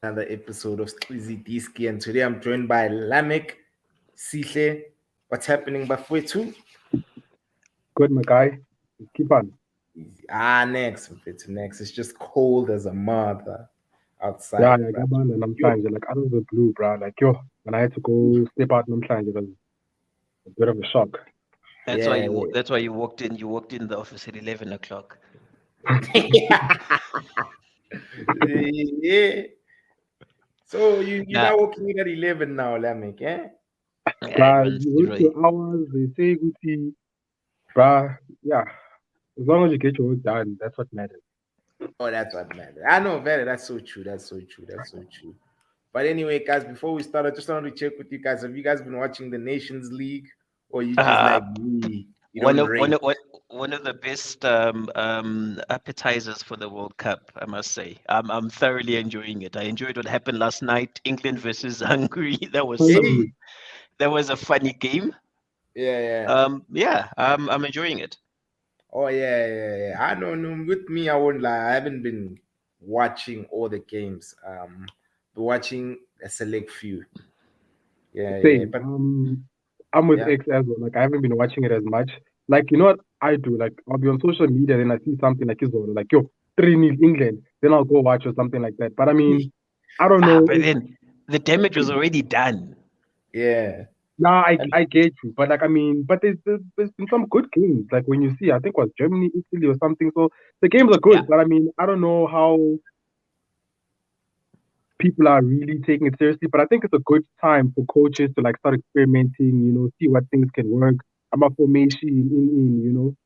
another episode of Squeezy Diski, and today I'm joined by Lamek, Sihle. What's happening, Bafwetu? Good, my guy. Keep on. Next, next. It's just cold as a mother Yeah, outside, yeah, bro. Gabon and Namhlanje, like out of the blue, bro. Like, yo, when I had to go step out Namhlanje, it was a bit of a shock. Yeah, That's why you walked in. You walked in the office at 11 o'clock. yeah. yeah. So you're Nah, not working in at 11 now, Lamek, eh? I Like, run you work your steroid. hours, they say, Gucci, bruh. Yeah, as long as you get your work done, that's what matters. Oh, that's what matters. I know, very. That's so true. That's so true. That's so true. But anyway, guys, before we start, I just wanted to check with you guys. Have you guys been watching the Nations League, or you just Uh, like me? You one don't of one rate? of what one of the best appetizers for the World Cup, I must say. I'm thoroughly enjoying it. I enjoyed what happened last night, England versus Hungary. Hey, That was a funny game. yeah, yeah. Yeah, I'm enjoying it. Oh, yeah, yeah, yeah. I don't know. With me, I won't lie. I haven't been watching all the games. But watching a select few. Yeah, yeah. Same. But I'm with yeah, X as well. Like, I haven't been watching it as much. Like, you know what I do? Like, I'll be on social media, then I see something like Izolo, like, yo, 3-0 England. Then I'll go watch or something like that. But I mean, I don't know. But then the damage was already done. yeah. Nah, I And I get you, but like I mean, but there's been some good games. Like when you see, I think it was Germany, Italy, or something. So the games are Yeah. good, but I mean, I don't know how people are really taking it seriously. But I think it's a good time for coaches to like start experimenting. See what things can work. I'm a formation in.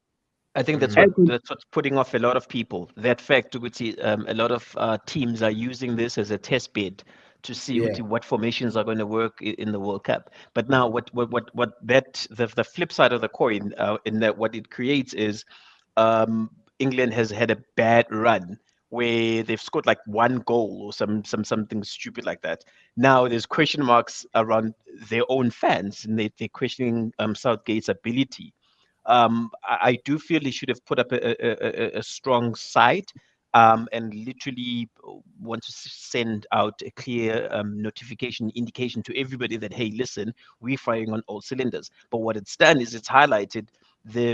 I think that's mm, what And that's what's putting off a lot of people. That fact, Uguti, a lot of teams are using this as a test bed to see yeah, Uguti, what formations are going to work in the World Cup. But now, what that the flip side of the coin, in that what it creates is, England has had a bad run where they've scored like one goal or something stupid like that. Now there's question marks around their own fans, and they're questioning Southgate's ability. I do feel he should have put up a strong side, and literally want to send out a clear notification indication to everybody that, hey, listen, we're firing on all cylinders. But what it's done is it's highlighted the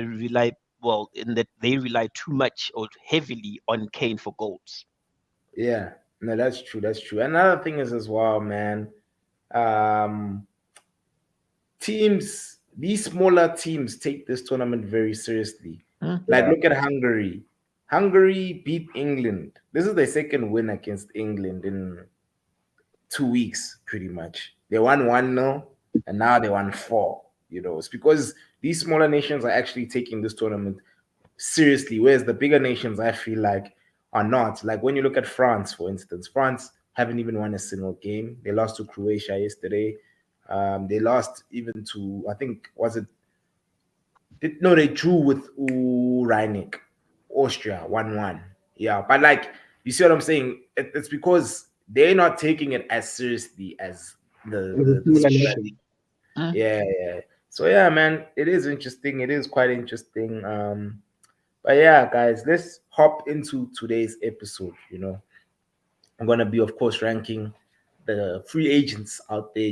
in that they rely too much or heavily on Kane for goals. yeah. No, that's true. That's true. Another thing is as well, man. Um, these smaller teams take this tournament very seriously. Like, yeah, look at Hungary. Hungary beat England. This is their second win against England in 2 weeks, pretty much. They won 1-0, and now they won four. It's because these smaller nations are actually taking this tournament seriously, whereas the bigger nations, I feel like, are not. Like when you look at France, for instance, France haven't even won a single game. They lost to Croatia yesterday. They lost even to, I think, no, they drew with Rheinik, Austria, 1-1. Yeah, but like, you see what I'm saying? It's because they're not taking it as seriously as the as a the, the smaller smaller. nation. Mm. Yeah, yeah. So yeah, man, it is interesting. It is quite interesting. But yeah, guys, let's hop into today's episode. I'm gonna be, of course, ranking the free agents out there.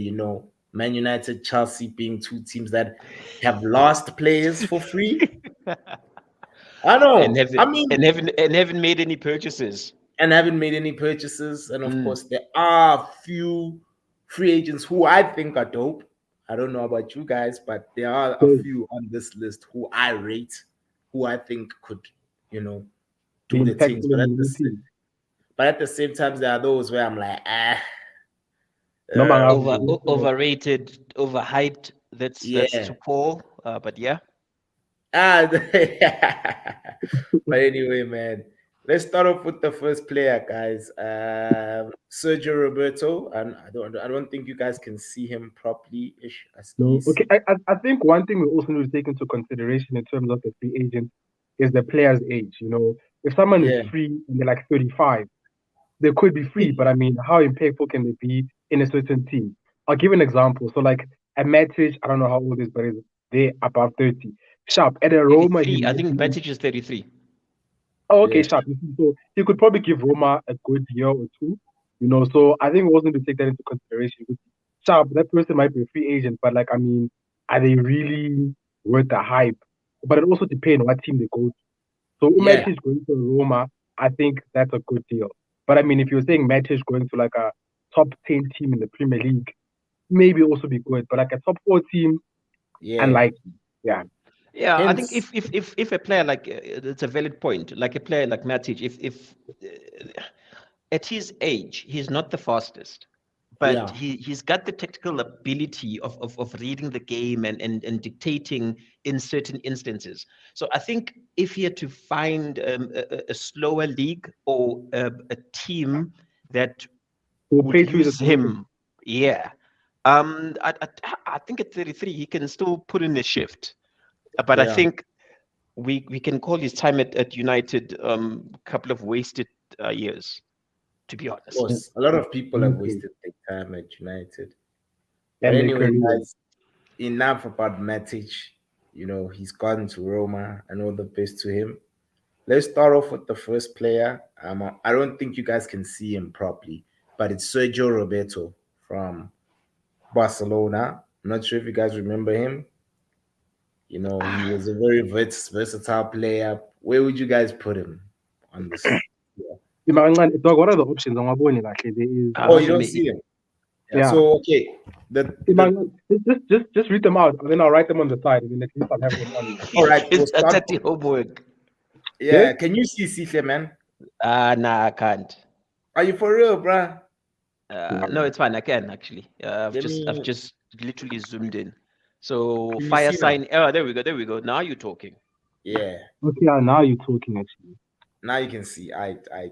Man United, Chelsea being two teams that have lost players for free. I and know. I haven't mean, and haven't and haven't made any purchases. and haven't made any purchases. And of Mm. course, there are few free agents who I think are dope. I don't know about you guys, but there are a So few on this list who I rate, who I think could, you know, be do the things. impactful in the new team. But at the same time, there are those where I'm like, No, Overrated, overhyped. That's yeah. too poor. But yeah. Ah, but anyway, man, let's start off with the first player, guys. Sergio Roberto, and I don't think you guys can see him properly. Ish, as No, he's okay. I think one thing we also need to take into consideration in terms of the free agent is the player's age. If someone is yeah, free and they're like 35, they could be free, but I mean, how impactful can they be in a certain team? I'll give an example. So, like a Matic, I don't know how old he is, but he's they above 30. Sharp at a Roma, he 33. I might think be. Matic is 33. Oh, okay, yeah, Sharp. So he could probably give Roma a good year or two. You know, so I think we also need to take that into consideration. Sharp, that person might be a free agent, but like, I mean, are they really worth the hype? But it also depends what team they go to. So Yeah. Matic going to Roma, I think that's a good deal. But I mean, if you're saying Matic going to like a top 10 team in the Premier League, maybe also be good. But like a top 4 team, Yeah. and like, yeah. Yeah, I think Hence- if a player like it's a valid point, like a player like Matic, if at his age he's not the fastest, but Yeah. he's got the technical ability of reading the game and dictating in certain instances. So I think if he had to find a slower league or a team that We'll would pay through the use him, yeah. I think at 33 he can still put in the shift. But I Yeah. think we can call his time at United a couple of wasted years, to be Of honest. course, a lot of people have Okay. wasted their time at United. But And their anyway, career. guys, enough about Matic. You know, he's gone to Roma and all the best to him. Let's start off with the first player. I don't think you guys can see him properly, but it's Sergio Roberto from Barcelona. I'm not sure if you guys remember him. You know, he was a very versatile player. Where would you guys put him on this? Dog, what are the options? There is Oh, you don't see him. yeah. So okay, the Just read them out, and then I'll write them on the side, and then at least I'll have them on. all right. We'll It's start. the homework. Yeah, Yes? can you see Sihle, man? Nah, I can't. Are you for real, bruh? No, it's fine. I can actually. I've Let me- just literally zoomed in. So Can you fire see now? sign. Oh, there we go. There we go. Now you're talking. Yeah. Okay, now you're talking actually. Now you can see.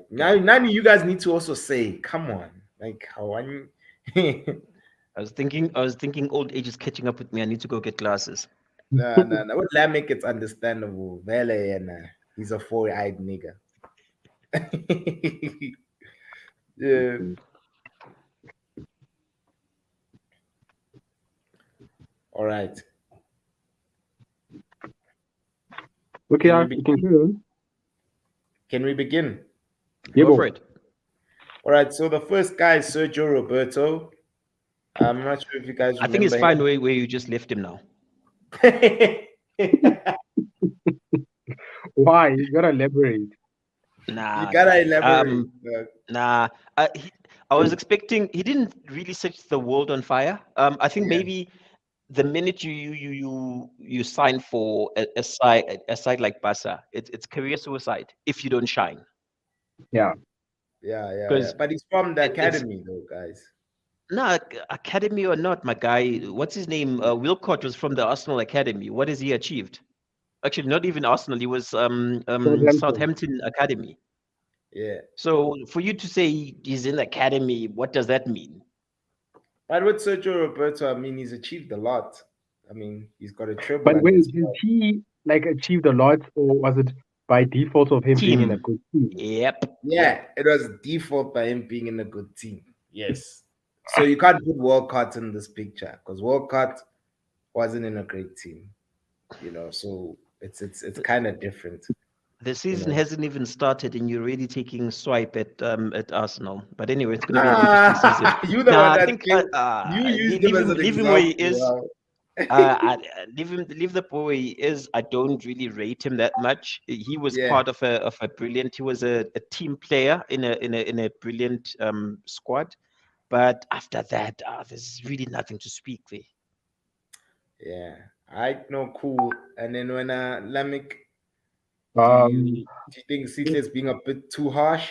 Now you guys need to also say, come on, like how I. I was thinking old age is catching up with me. I need to go get glasses. No. What Lamek, it's understandable. Vele, and he's a four-eyed nigga. Yeah. All right. Okay, Can we you can carry on. Can we begin? Yeah, Go bro. for it. All right. So the first guy is Sergio Roberto. I'm not sure if you guys I think it's remember fine where you just left him now. him. Why? You gotta elaborate. Nah, You gotta guy. elaborate. Nah. I was expecting he didn't really set the world on fire. I think Yeah. maybe the minute you sign for a side like Barca, it's career suicide if you don't shine. Yeah. Yeah. 'Cause But he's from the it's academy, though, guys. no academy or not, my guy. What's his name? Wilcott was from the Arsenal academy. What has he achieved? Actually, not even Arsenal. He was Southampton academy. Yeah. So for you to say he's in the academy, what does that mean? But with Sergio Roberto, I mean, he's achieved a lot. I mean, he's got a triple. But under wait, his did belt. he like achieved a lot, or was it by default of him being in a Team. good team? Yep. Yeah, it was default by him being in a good team. Yes. So you can't put Walcott in this picture because Walcott wasn't in a great team. You know, so it's kind of different. The season know. hasn't even started, and you're already taking a swipe at Arsenal. But anyway, it's going to be an interesting season. You the Nah, one I that think you used him as an leave him where he example. is. Wow. Leave the boy he is. I don't really rate him that much. He was Yeah. part of a brilliant. He was a team player in a brilliant squad. But after that, there's really nothing to speak there. Yeah, I know, cool. And then when Lamek, Um, do you think Sihle is being a bit too harsh?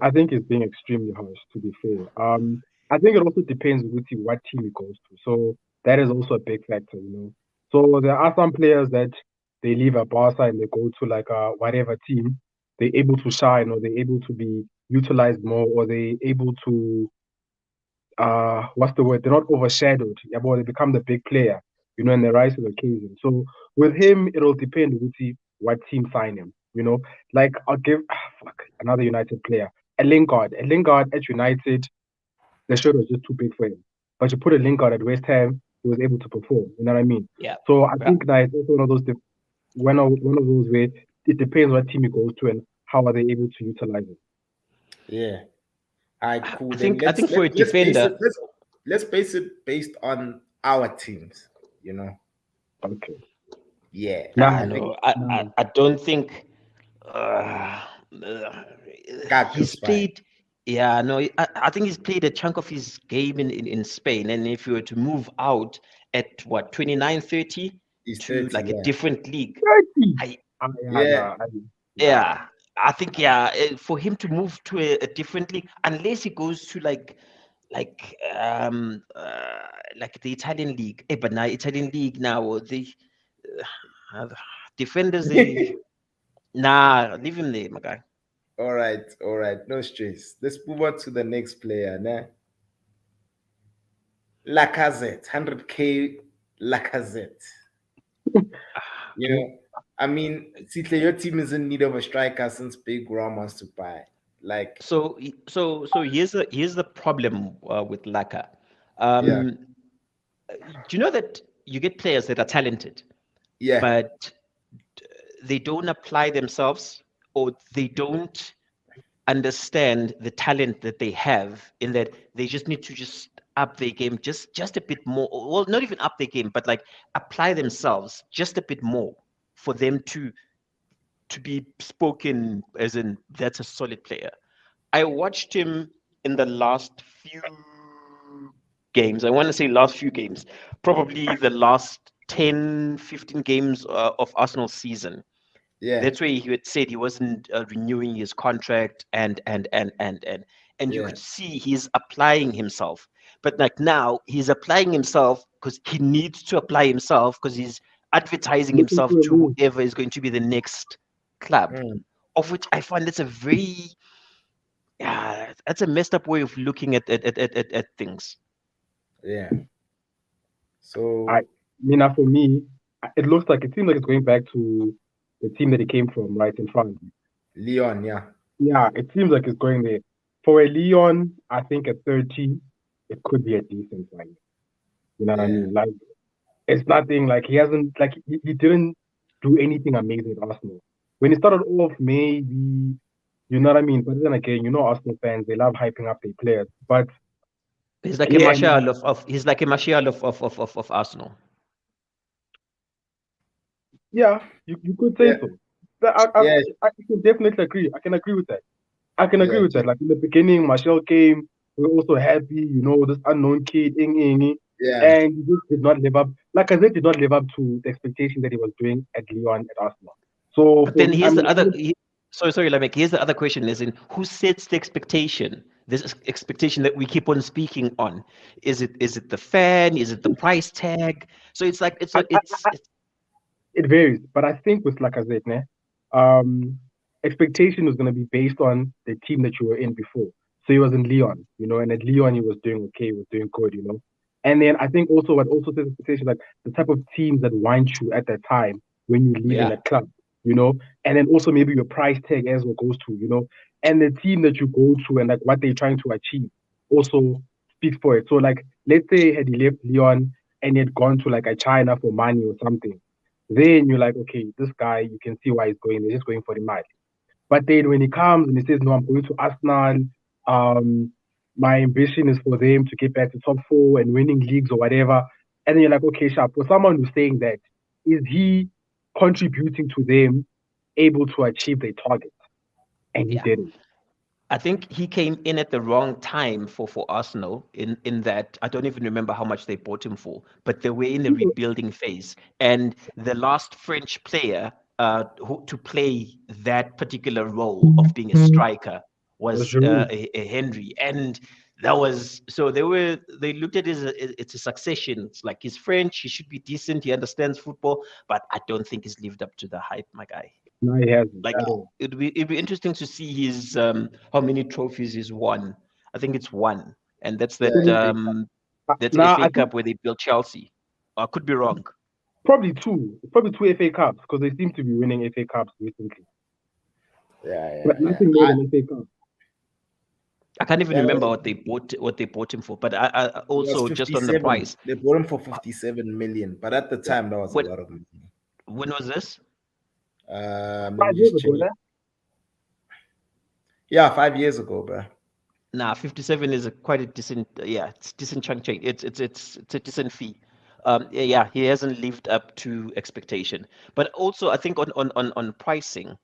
I think it's being extremely harsh, to be fair. I think it also depends with what team he goes to. So that is also a big factor, you know. So there are some players that they leave a Barca and they go to like a whatever team, they're able to shine or they're able to be utilized more or they're able to what's the word? They're not overshadowed. Yeah, but they become the big player, you know, and they rise to the occasion. So with him, it'll depend with what team sign him. You know, like I'll give another United player, a Lingard. A Lingard at United, the show was just too big for him. But you put a Lingard at West Ham, he was able to perform. You know what I mean? Yeah. So I think that it's also one of those one of those where it depends what team he goes to and how are they able to utilize it. Yeah, All right, cool. I Then think for a let's base defender, it. Let's base it based on our teams. You know. Okay. Yeah, Nah, I think I don't think uh, uh, Kaku's he's fine. played. Yeah, no, I think he's played a chunk of his game in Spain. And if you were to move out at what 29, 30 He's to 30. like a Yeah. different league, 30. I Yeah, Yeah. nah. yeah, I think for him to move to a different league, unless he goes to like um uh, like the Italian league. But now Italian league now the uh, defenders they nah leave him there, my guy. All right. All right. No stress. Let's move on to the next player. Nah. Lacazette. 100K Lacazette. You know, I mean, Sitle, your team is in need of a striker since Big Rom wants to buy. Like, So here's the problem with Laka. yeah, Do you know that you get players that are talented, yeah, but they don't apply themselves, or they don't understand the talent that they have, in that they just need to just up their game just a bit more. Well, not even up their game, but like apply themselves just a bit more for them to be spoken as in that's a solid player. I watched him in the last few games. I want to say last few games, probably the last 10, 15 games of Arsenal season. yeah, That's where he had said he wasn't renewing his contract, and you yeah. could see he's applying himself. But like now, he's applying himself because he needs to apply himself, because he's advertising Looking himself for a to move. whoever is going to be the next club. Mm, Of which I find that's a very that's a messed up way of looking at things. yeah. I So, Mina, for me, it seems like it's going back to the team that he came from, right in France. Leon, yeah, Yeah, it seems like it's going there. For a Leon, I think at 30, it could be a decent signing. You know what I yeah. mean? Like, it's nothing like he hasn't, like, he didn't do anything amazing at Arsenal. When he started off, maybe, you know what I mean? But then again, Arsenal fans, they love hyping up their players. But He's like a again, Martial of he's like a Martial of Arsenal. yeah, you could say Yeah, so. But yeah, I can definitely agree. I can agree with that. I can agree yeah, with that. Like in the beginning, Marshall came. We were also happy, this unknown kid, yeah. and he just did not live up. Like I said, did not live up to the expectation that he was doing at Lyon at Arsenal. So But for then me, I here's mean, the other. Sorry, Lamek. Here's the other question: is in who sets the expectation? This expectation that we keep on speaking on. Is it the fan? Is it the price tag? So it's like it's it varies, but I think with Lacazette, um, expectation was going to be based on the team that you were in before. So he was in Lyon, and at Lyon he was doing okay, he was doing good. And then I think also what also sets expectation, like the type of teams that want you at that time when you're leaving yeah. that club, and then also maybe your price tag as well goes to, and the team that you go to and like what they're trying to achieve also speaks for it. So like let's say had he left Lyon and he had gone to like a China for money or something, then you're like, okay, this guy, you can see why he's going. They're just going for the money. But then when he comes and he says, no, I'm going to Arsenal. My ambition is for them to get back to top four and winning leagues or whatever. And then you're like, okay, sharp. For someone who's saying that, is he contributing to them able to achieve their targets? And he Yeah. didn't. I think he came in at the wrong time for Arsenal, in that I don't even remember how much they bought him for, but they were in the rebuilding phase. And the last French player to play that particular role of being a striker was Giroud. a Henry. And that was so they looked at it as it's a succession. It's like he's French, he should be decent, he understands football, but I don't think he's lived up to the hype, my guy. No, he hasn't Like at all. it'd be interesting to see his how many trophies he's won. I think it's one, and that's Yeah, that's Now, FA I think Cup where they built Chelsea. I could be wrong. probably two FA Cups because they seem to be winning FA Cups recently. yeah, But yeah. nothing more than FA Cups. I can't even Yeah, remember what they bought him for. But I it was also just on the 57. price. They bought him for 57 million, but at the Yeah. time that was a When lot of money. when was this? Let me 5 years just check. ago, Yeah, 5 years ago, bro. Nah, 57 is quite a decent, yeah, it's decent chunk change. It's a decent fee. Yeah, he hasn't lived up to expectation. But also, I think on pricing,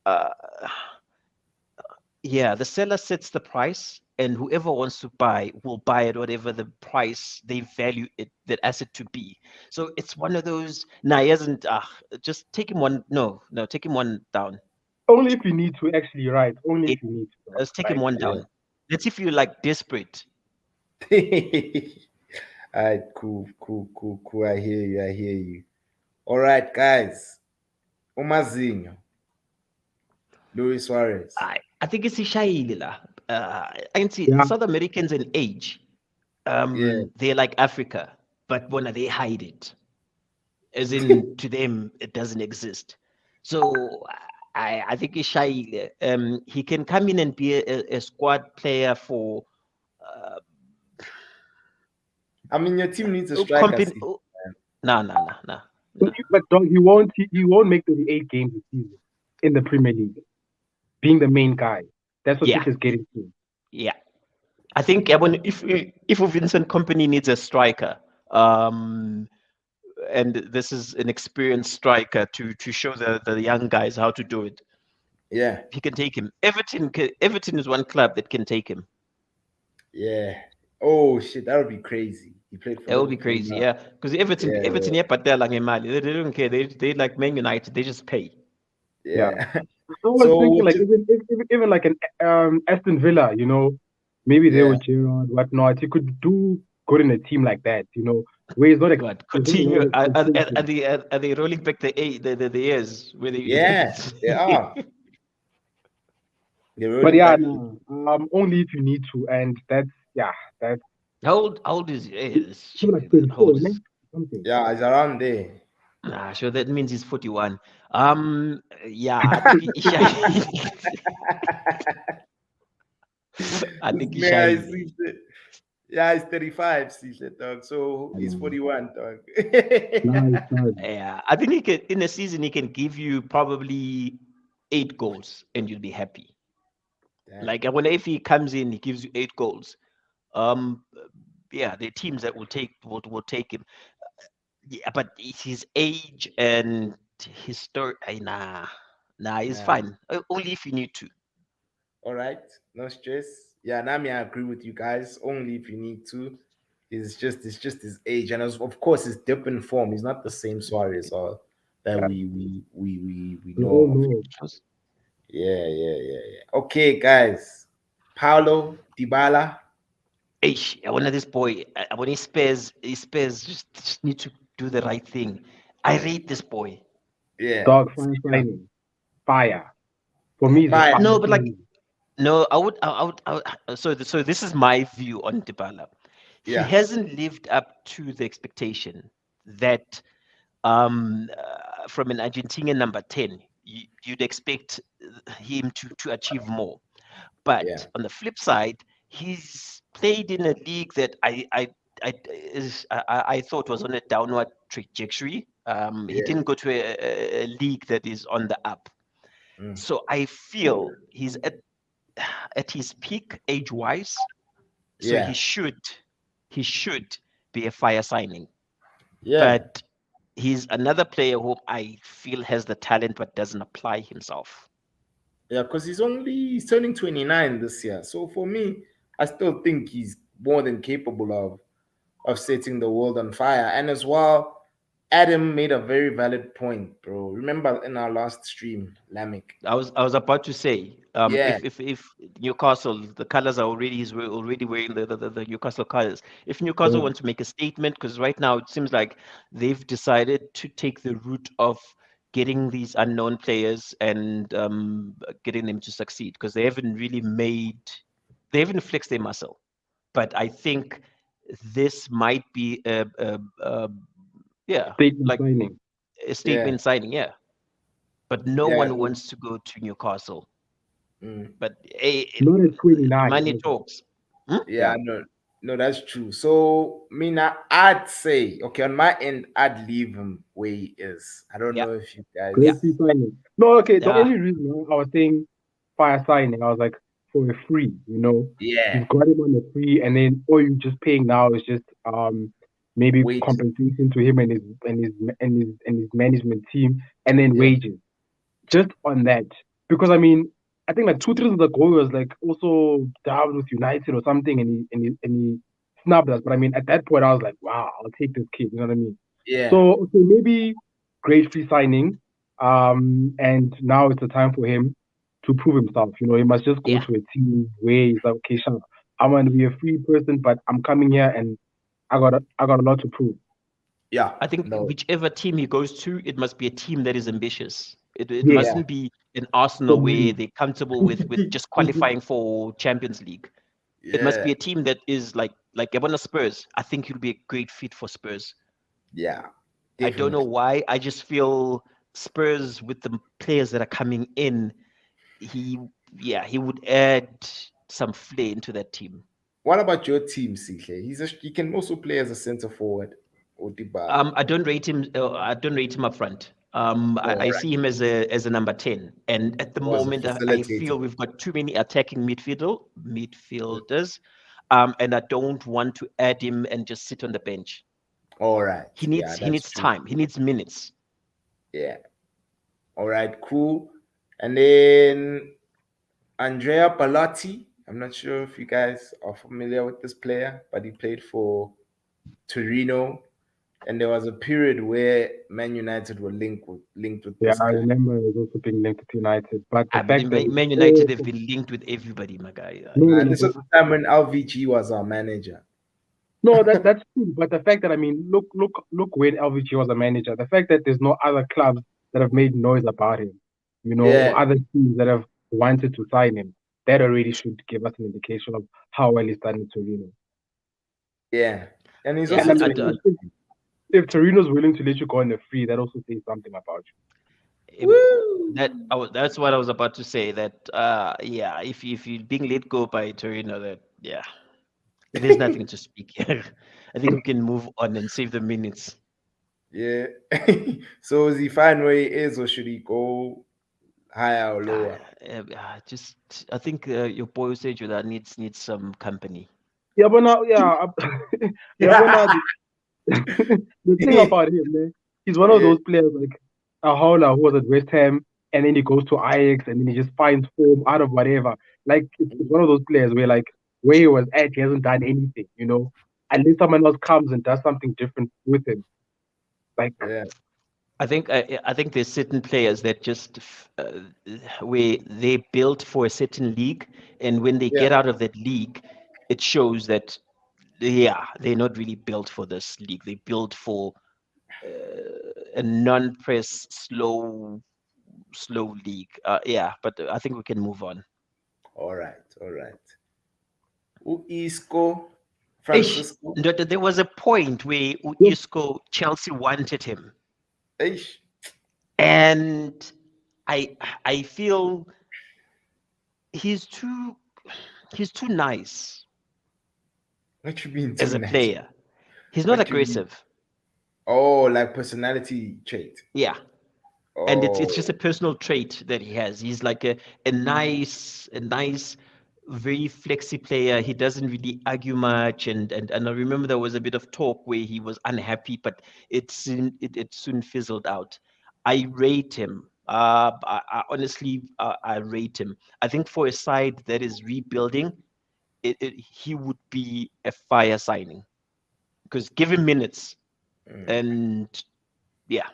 uh, yeah, the seller sets the price, and whoever wants to buy will buy at whatever the price they value that asset to be. So it's one of those. Nah, he hasn't. Just take him one. No, no, take him one down. Only if you need to, actually, right? Only It, if you need to. let's take him Like, one Yeah. down. Let's see if you're like desperate. All right, cool. I hear you. All right, guys. Umazinho, Luis Suarez. I think it's ishayile la. I can see yeah, South Americans in age. Yeah. They're like Africa, but when they hide it, as in to them it doesn't exist. So I think ishayile. He can come in and be a squad player for I mean, your team needs a striker. See. nah. but dog, he won't make 38 games a season in the Premier League, being the main guy. That's what Yeah, Tite is getting to. yeah. I think if Vincent Company needs a striker, and this is an experienced striker to show the young guys how to do it, Yeah, he can take him. Everton is one club that can take him. yeah. Oh shit, that would be crazy. He played for It will be Liverpool crazy, now. yeah. Because Everton, Yeah, Everton, yeah, but they're like Mali. They don't care. They like Man United. They just pay. Yeah. yeah. I was So thinking like just even like an Aston Villa, maybe they yeah, would Gerrard, whatnot. He could do good in a team like that, where he's not God, there's not a lot Coutinho, of competition. are they rolling back the years where they? yeah, they are. They're But rolling yeah, back. no, only if you need to, and that's How old is something like how 34, old ne? is? Something. Yeah, it's around there. Nah, sure. That means he's 41. Yeah, I think I This think he's man is shy. yeah, he's 35, see dog. So he's Um, 41, dog. nice. Yeah, I think he can in a season he can give you probably 8 goals and you'll be happy. Damn. Like when if he comes in, he gives you 8 goals. Um, yeah, the teams that will take him. Yeah, but it's his age and his story. Nah, he's Nah. fine. Only if you need to. All right, no stress. Yeah, Nami, I agree with you guys. Only if you need to. It's just his age, and of course, his dip in form. He's not the same Suarez or that Yeah, we we all know of. know. Yeah. Okay, guys. Paulo Dybala. I want this boy. When he spares, just need to do the right thing. I rate this boy. Yeah. Dog fire signing. Fire. For me, it's a Fire. fire No, but like signing. no, so this is my view on Dybala. He Yeah. hasn't lived up to the expectation that from an Argentinian number 10, you'd expect him to achieve more. Yeah. But on the flip side, he's played in a league that I thought was on a downward trajectory. He Yeah. didn't go to a league that is on the up. Mm. So I feel he's at his peak age-wise. So Yeah. he should be a fire signing. Yeah. But he's another player who I feel has the talent but doesn't apply himself. Yeah, because he's turning 29 this year. So for me, I still think he's more than capable of setting the world on fire. And as well, Adam made a very valid point, bro. Remember in our last stream, Lamek. I was about to say, Yeah, if Newcastle, the colors are already he's already wearing the Newcastle colors. If Newcastle Yeah. wants to make a statement, because right now it seems like they've decided to take the route of getting these unknown players and getting them to succeed, because they haven't flexed their muscle. But I think this might be yeah, Statement like signing. a yeah, statement signing, yeah. But no yeah. one wants to go to Newcastle. Mm, But hey, Not at 29. money Like, talks. Hmm? yeah, yeah. no, that's true. So, Mina, I'd say, okay, on my end, I'd leave him where he is. I don't Yeah, know if you guys. yeah. Crazy signing. No, okay. The Uh, only reason I was saying fire signing, I was like, for a free. Yeah. You've got him on a free, and then all you're just paying now is just maybe Wages. compensation to him and his management team, and then Yeah. wages. Just on that, because I mean, I think like 2 3 of the goal was like also down with United or something, and he snubbed us. But I mean, at that point, I was like, wow, I'll take this kid. You know what I mean? Yeah. So okay, maybe great free signing. And now it's the time for him to prove himself. He must just go Yeah. to a team where he's like, okay, sure, I'm going to be a free person, but I'm coming here and I got a lot to prove. Yeah. I think No. whichever team he goes to, it must be a team that is ambitious. It Yeah. mustn't be an Arsenal For where me. they're comfortable with just qualifying for Champions League. It must be Yeah. a team that is like Ebona Spurs. I think he'll be a great fit for Spurs. Yeah. I don't know Definitely. why. I just feel Spurs with the players that are coming in, he would add some flair into that team. What about your team, Sihle? He can also play as a center forward or Dybala. I don't rate him. I don't rate him up front. Oh, I right. see him as a number 10, and at the Or as a moment, I facilitator. feel we've got too many attacking midfielders, and I don't want to add him and just sit on the bench. All right. He Yeah, needs that's true. time. He needs minutes. Yeah. All right, cool. And then Andrea Pallotti. I'm not sure if you guys are familiar with this player, but he played for Torino. And there was a period where Man United were linked with Yeah, this I guy. remember it was also being linked to United, but the I fact mean, that Man United have been linked with everybody, my guy. no, This was the time when LVG was our manager. no, that's true. But the fact that I mean, look when LVG was a manager. The fact that there's no other clubs that have made noise about him, Yeah. or other teams that have wanted to sign him, that already should give us an indication of how well he's done in Torino. Yeah. And he's Yeah, also And I I- mean, if Torino's willing to let you go on the free, that also says something about you. Woo! That's what I was about to say. That if you're being let go by Torino, there's nothing to speak here. I think we can move on and save the minutes. Yeah. So is he fine where he is, or should he go higher or lower? I think your boy Sergio that needs some company. Yeah, but now, yeah, yeah, but now the thing about him, man, he's one of Yeah. those players like a Howler who was at West Ham and then he goes to Ajax and then he just finds form out of whatever. Like it's one of those players where like where he was at, he hasn't done anything, unless someone else comes and does something different with him. Like Yeah. I think there's certain players that just where they built for a certain league, and when they get out of that league, it shows that they're not really built for this league. They built for a non-press, slow league. But I think we can move on. All right. Isco Francisco. There was a point where Isco, Chelsea wanted him. Eish. And I feel he's too nice What you mean as a too nice? player. He's not What you mean? aggressive. Oh, like personality trait. Yeah. Oh. And it's just a personal trait that he has. He's like a nice, very flexy player. He doesn't really argue much, and I remember there was a bit of talk where he was unhappy, but it soon fizzled out. I rate him. I honestly I rate him. I think for a side that is rebuilding, he would be a fire signing because give him minutes, and yeah.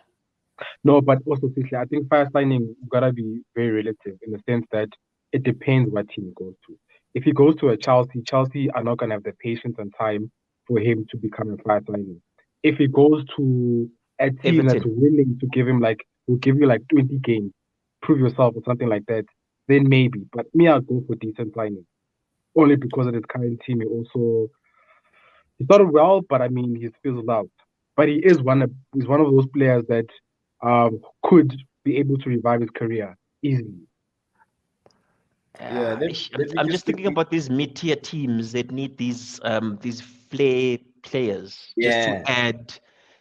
No, but also, I think fire signing gotta be very relative in the sense that it depends what team he goes to. If he goes to a Chelsea are not gonna have the patience and time for him to become a fire signing. If he goes to a team that's Everton. willing to give him will give you like 20 games, prove yourself or something like that, then maybe. But me, I'll go for decent signing. Only because of his current team, he started well, but I mean he's fizzled out. But he's one of those players that could be able to revive his career easily. Yeah, I'm just thinking about these mid-tier teams that need these flair players just to add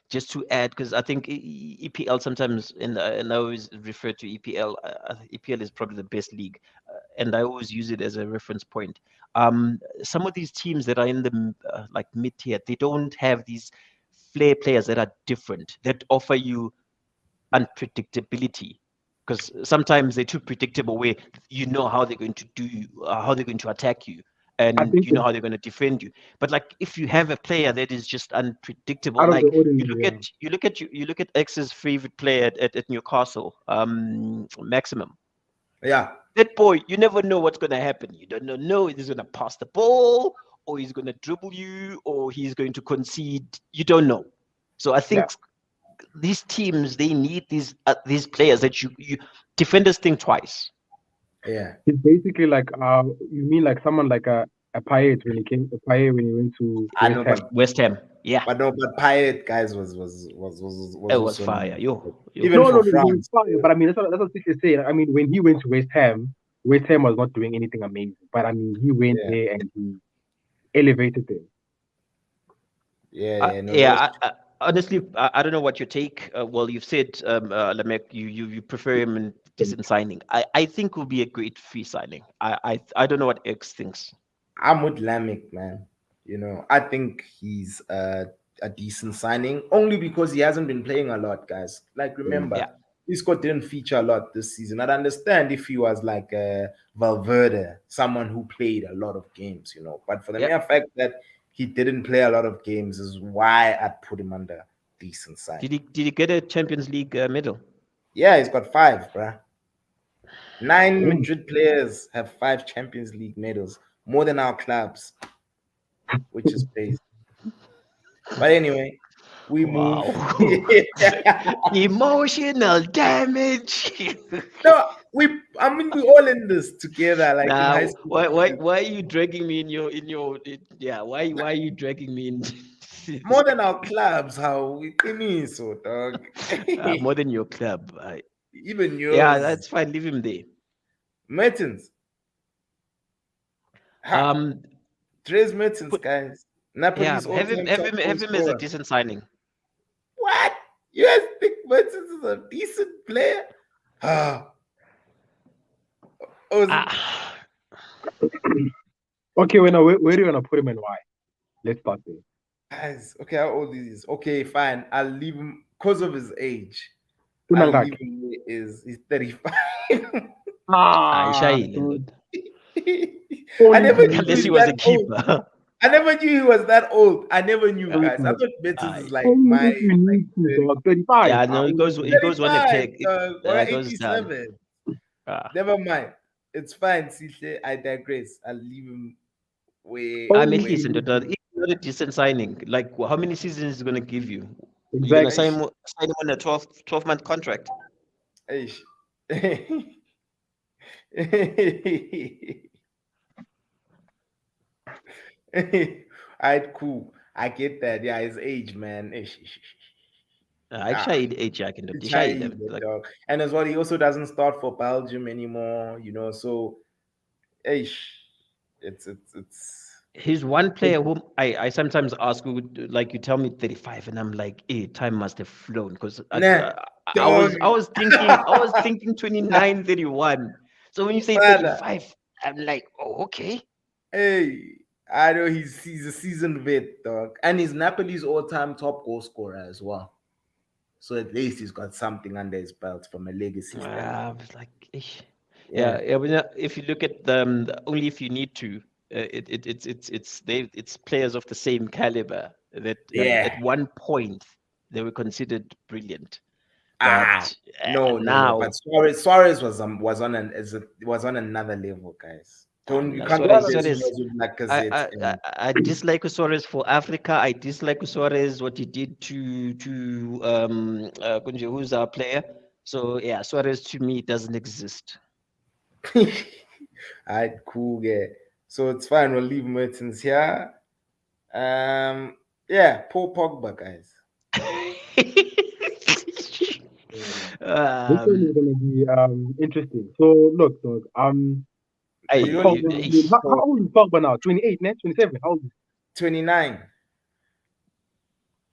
just to add, because I think EPL sometimes, and I always refer to EPL. EPL is probably the best league, and I always use it as a reference point. Some of these teams that are in the like mid tier, they don't have these flair players that are different, that offer you unpredictability. Because sometimes they're too predictable, where you know how they're going to do you, how they're going to attack you, I and think you know how they're going to defend you. But like if you have a player that is just unpredictable, out of like the you ordinary. look at X's favorite player at Newcastle, Maximum. Yeah. That boy, you never know what's going to happen. You don't know if he's going to pass the ball, or he's going to dribble you, or he's going to concede. You don't know. So I think these teams, they need these players that you defenders think twice. Yeah. It's basically like you mean like someone like a Payet when he went to I know, West Ham. West Ham, yeah, But Payet, guys, was it was also fire. even No, for he was France. fine, but I mean that's what Steve is saying. I mean when he went to West Ham was not doing anything amazing, but I mean he went there and he elevated them. Yeah, no, yeah. Honestly, I don't know what your take. Well, you've said, Lamek, you prefer him in decent signing. I think it will be a great free signing. I don't know what X thinks. I'm with Lamek, man. You know, I think he's a decent signing only because he hasn't been playing a lot, guys. Like, remember, Yeah. Isco didn't feature a lot this season. I'd understand if he was like Valverde, someone who played a lot of games, you know. But for the mere fact that he didn't play a lot of games is why I'd put him under decent signing. Did he get a Champions League medal? Yeah, he's got 5, bruh. 9 Madrid players have 5 Champions League medals, more than our clubs, which is crazy. But anyway, we move. Emotional damage. No, we all in this together. Like in high school. Why are you dragging me in your why are you dragging me in? More than our clubs, how we so dog. More than your club. Even yours. Yeah, that's fine. Leave him there. Mertens. Dries Mertens, guys. Napoli's have him as a decent signing. What? You guys think Mertens is a decent player? Okay, where do you want to put him and why? Let's start there. Guys, okay, how old is he? Okay, fine. I'll leave him because of his age. He's 35. Unless he was a keeper. I never knew he was that old. I never knew, guys. I thought Mertens is like my 35. Yeah, no, it goes one a peg. It goes 87. Never mind. It's fine, Sihle. I digress. I'll leave him way. I mean, listen, it's not a decent signing. Like, how many seasons is he going to give you? Exactly. You're going to sign him on a 12-month contract. Alright, cool. I get that. Yeah, his age, man. Age, I can do. And as well, he also doesn't start for Belgium anymore, you know. So, it's he's one player whom I sometimes ask, like, you tell me 35, and I'm like, hey, time must have flown, because I was thinking 29, 31. So when you say 35, I'm like, oh, okay. Hey, I know he's a seasoned vet, dog, and he's Napoli's all-time top goal scorer as well. So at least he's got something under his belt from a legacy. Like, if you look at them, only if you need to. It's players of the same caliber that at one point they were considered brilliant. But but Suarez was on another level, guys. I dislike Suarez for Africa. I dislike Suarez what he did to Kunje, who's our player. So yeah, Suarez to me doesn't exist. Alright, cool, yeah. So it's fine. We'll leave Mertens here. Paul Pogba, guys. This one is gonna be interesting. So look, dog. How old is Pogba now? 28, 27. How old is 29.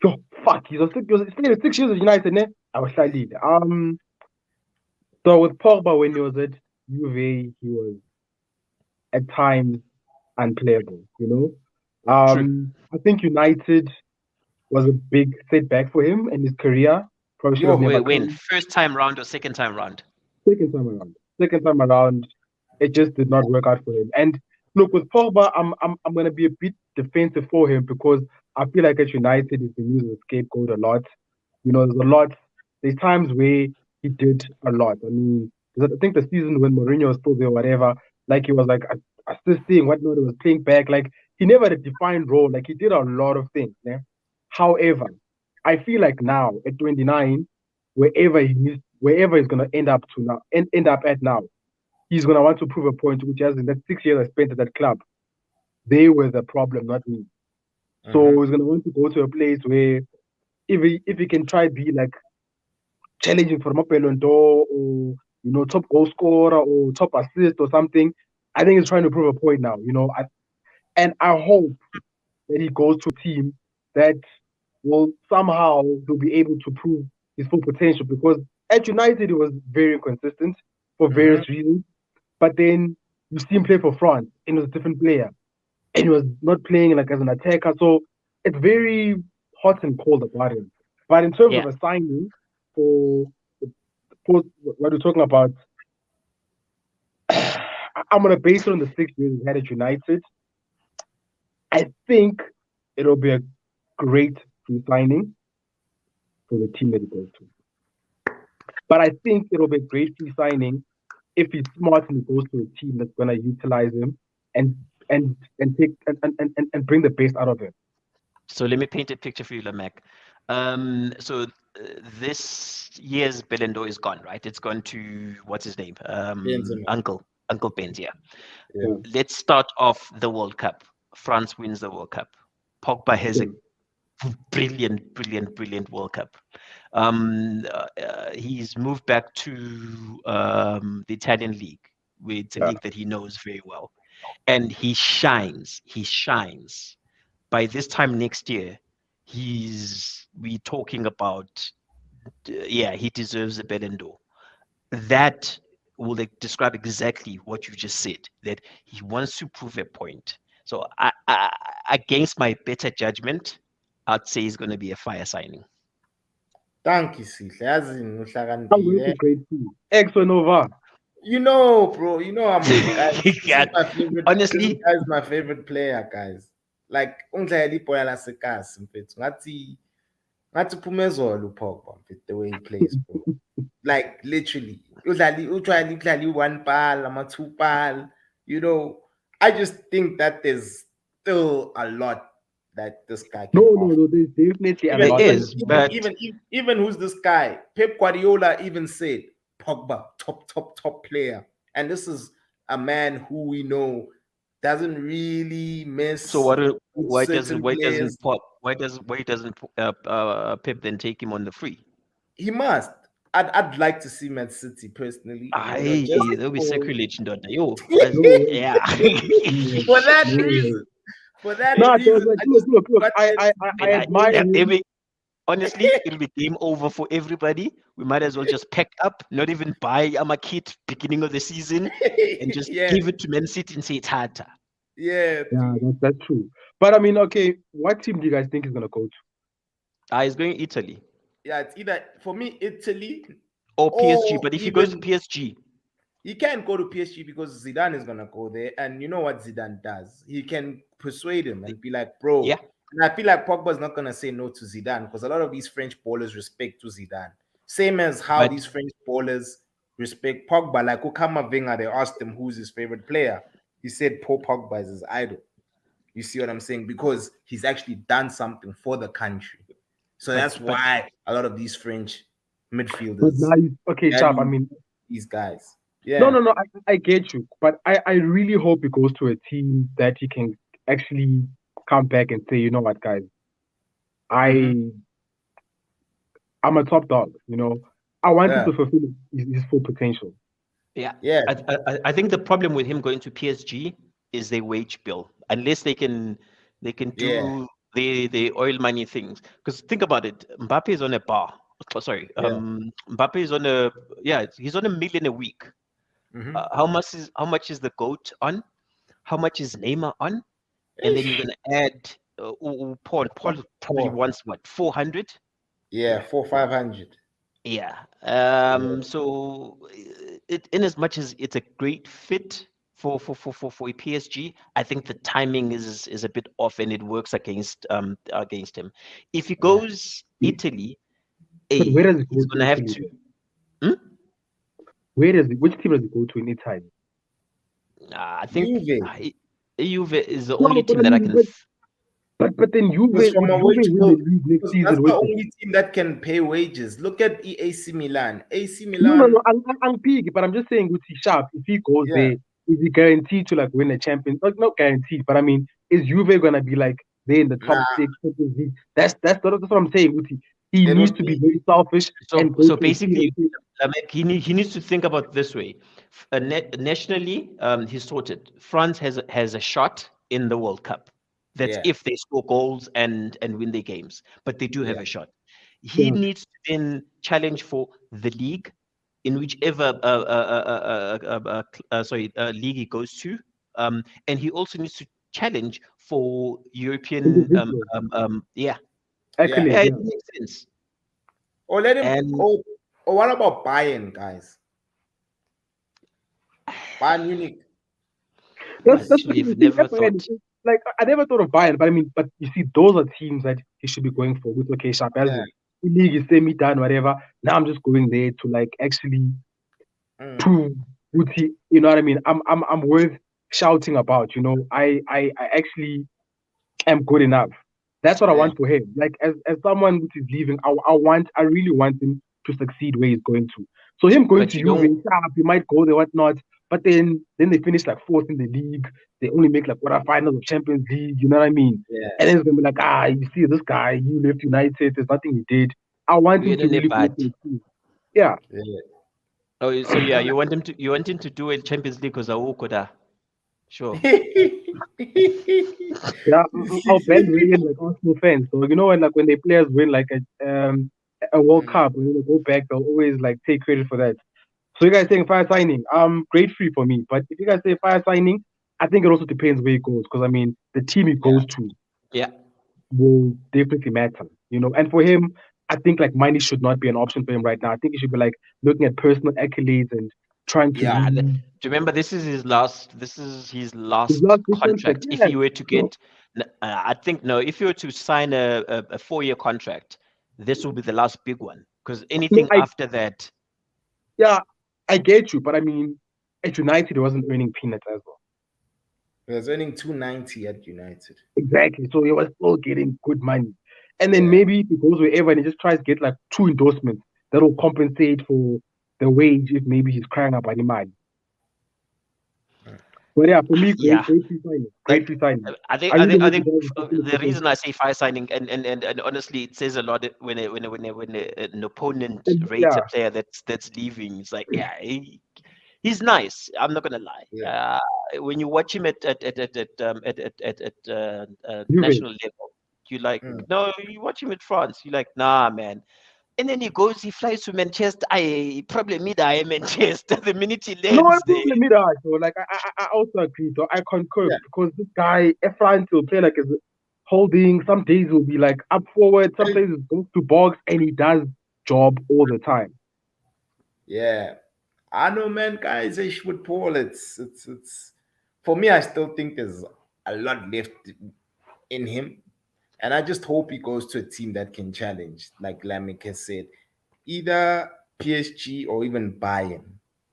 Yo, fuck, he was 6 years at United, ne? I was slightly. So with Pogba, when he was at Juve, he was at times unplayable, you know. True. I think United was a big setback for him in his career. Probably should have Yo, never When come. first time round or second time round? Second time around. Second time around, it just did not work out for him. And look, with Pogba, I'm gonna be a bit defensive for him because I feel like at United he's been used as a scapegoat a lot. You know, there's times where he did a lot. I mean, I think the season when Mourinho was still there, whatever, like he was like assisting, whatnot, he was playing back. Like he never had a defined role. Like he did a lot of things. Yeah? However, I feel like now at 29, wherever he's gonna end up to now, end up at now, he's gonna want to prove a point, which has in that 6 years I spent at that club, they were the problem, not me. So he's gonna want to go to a place where if he can try be like challenging for Ballon d'Or or top goal scorer or top assist or something, I think he's trying to prove a point now. And I hope that he goes to a team that will somehow he'll be able to prove his full potential because at United he was very inconsistent for various reasons. But then you see him play for France and he was a different player. And he was not playing like as an attacker. So it's very hot and cold about him. But in terms of a signing for what we're talking about, I'm gonna base it on the 6 years he had at United. I think it'll be a great free signing for the team that he goes to. But I think it'll be a great free signing if he's smart and he goes to a team that's gonna utilize him and take and bring the best out of him. So let me paint a picture for you, Lamek. So this year's Ballon d'Or is gone, right? It's gone to what's his name? Uncle Benzia. Yeah. Let's start off the World Cup. France wins the World Cup. Pogba has a brilliant World Cup. He's moved back to the Italian league, where it's a league that he knows very well, and he shines. He shines. By this time next year, we're talking about, he deserves a Ballon d'Or. That will describe exactly what you just said, that he wants to prove a point. So I against my better judgment, I'd say he's going to be a fire signing. Thank you, Sihle. I'm going to grade 2. X or Nova. You know, bro. You know, I'm my favorite. Honestly, this guy's my favorite player, guys. Like ungidlala ibhola lasekhasi mfethu ngathi Phumezolo Pogba the way he plays, bro. Like literally udlala one ball, ama two ball. You know, I just think that there's still a lot that this guy can offer. No, there's definitely a lot. There is, but even who's this guy? Pep Guardiola even said Pogba, top player, and this is a man who we know doesn't really miss. So why doesn't Pep then take him on the free? He must. I'd like to see Man City personally. That'll be sacrilege, don't they? Yeah. For that reason. Look. I admire him. Honestly, it'll be game over for everybody. We might as well just pack up, not even buy a kit beginning of the season, and just give it to Man City and say it's harder. Yeah, that's true. But I mean, okay, what team do you guys think is gonna go to? He's going Italy. Yeah, it's either for me Italy or PSG. But if he goes to PSG, he can't go to PSG because Zidane is gonna go there, and you know what Zidane does? He can persuade him and be like, "Bro." Yeah. And I feel like Pogba's not gonna say no to Zidane because a lot of these French ballers respect to Zidane, same as how these French ballers respect Pogba. Like Kamavinga, they asked him who's his favorite player. He said Paul Pogba is his idol. You see what I'm saying? Because he's actually done something for the country. So that's why a lot of these French midfielders. Sharp. I mean, these guys. Yeah. No. I get you, but I really hope he goes to a team that he can actually come back and say, you know what, guys, I'm a top dog. You know, I want him to fulfill his full potential. Yeah. I think the problem with him going to PSG is their wage bill. Unless they can do the oil money things. Because think about it, Mbappe is on a bar. Oh, sorry, Yeah. Mbappe is on he's on $1 million a week. Mhm. How much is the GOAT on? How much is Neymar on? And then you're gonna add Paul. Paul probably Paul. wants what, 400? Yeah, 400-500. Yeah. Yeah. So in as much as it's a great fit for a PSG, I think the timing is a bit off and it works against him. If he goes Italy, But where does he he's go to gonna have Italy? to. Which team does he go to in Italy? I think Juve. Juve is the No, only but team I that I mean, can. but then Because Juve from would a Juve wage win bill, the league next because that's season the with him? only team that can pay wages. Look at AC Milan. AC No, Milan. I'm big, but I'm just saying with Sharp, if he goes Yeah. there, is he guaranteed to like win a champion? Like not guaranteed, but I mean, is Juve gonna be like there in the top Nah, six Champions League? That's what I'm saying. Uti. He they needs don't to be need. very selfish and go So to a team basically, and say, like, he needs to think about it this way. Nationally, he's sorted. France has a shot in the World Cup. That's Yeah. if they score goals and win their games, but they do have Yeah. a shot. He Yeah. needs to then challenge for the league in whichever league he goes to, and he also needs to challenge for European individual yeah, Yeah. yeah, accolades. it Yeah. makes sense. Or let him. And Or what about Bayern, guys? Bayern Munich. That's the honestly, thing. I've You see, never Bayern, thought. like I never thought of Bayern, but I mean, but you see, those are teams that he should be going for with okay, Sharp as Yeah. well. The league is semi done, whatever. Now I'm just going there to like actually Mm. prove Uti, you know what I mean? I'm worth shouting about, you know. I actually am good enough. That's what I Yeah. want for him. Like as someone who is leaving, I really want him to succeed where he's going to. So him going But to you Juve, don't. he might go there, whatnot. But then they finish like fourth in the league. They only make like quarterfinals of Champions League. You know what I mean? Yeah. And then it's gonna be like, you see this guy, he left United. There's nothing he did. I want him We're to in a really go bad. to a team. Yeah. Yeah. Oh, so yeah, you want him to do a Champions League because Awokoda. Sure. Yeah, our bandwagon like Arsenal fans. So you know when like when the players win like a World Mm. Cup, when they go back, they'll always like take credit for that. So you guys saying fire signing? Grade free for me. But if you guys say fire signing, I think it also depends where he goes because I mean the team he goes to Yeah. will definitely matter. You know, and for him, I think like money should not be an option for him right now. I think he should be like looking at personal accolades and trying to Yeah. Do lead you remember this is his last? This is his his last last contract. contract. If Yeah. he were to So, get, I think no. If you were to sign a 4-year contract, this will be the last big one. Because no, anything I after that, yeah, I get you, but I mean at United he wasn't earning peanuts as well. He was earning 290 at United. Exactly. So he was still getting good money. And then Yeah. maybe if he goes wherever and he just tries to get like 2 endorsements that will compensate for the wage if maybe he's crying about the money. But yeah, for me, yeah. great free signing. Great free signing. I think I I really think I hope he think does the the potential. reason I say fire signing and honestly it says a lot when an opponent And rates yeah, a player that's leaving. It's like he's nice. I'm not gonna lie. Yeah. When you watch him at Juve. national level, you like Mm. no. You watch him at France, you like nah, man. And then he flies to Manchester. I probably meet I Manchester the minute he No, I lands there. probably mid so like I also agree. So I concur Yeah. because this guy Efran will play like as holding. Some days will be like up forward. Some days it goes to box, and he does job all the time. Yeah. I know, man, guys, with Paul, it's for me, I still think there's a lot left in him. And I just hope he goes to a team that can challenge, like Lamek has said, either PSG or even Bayern.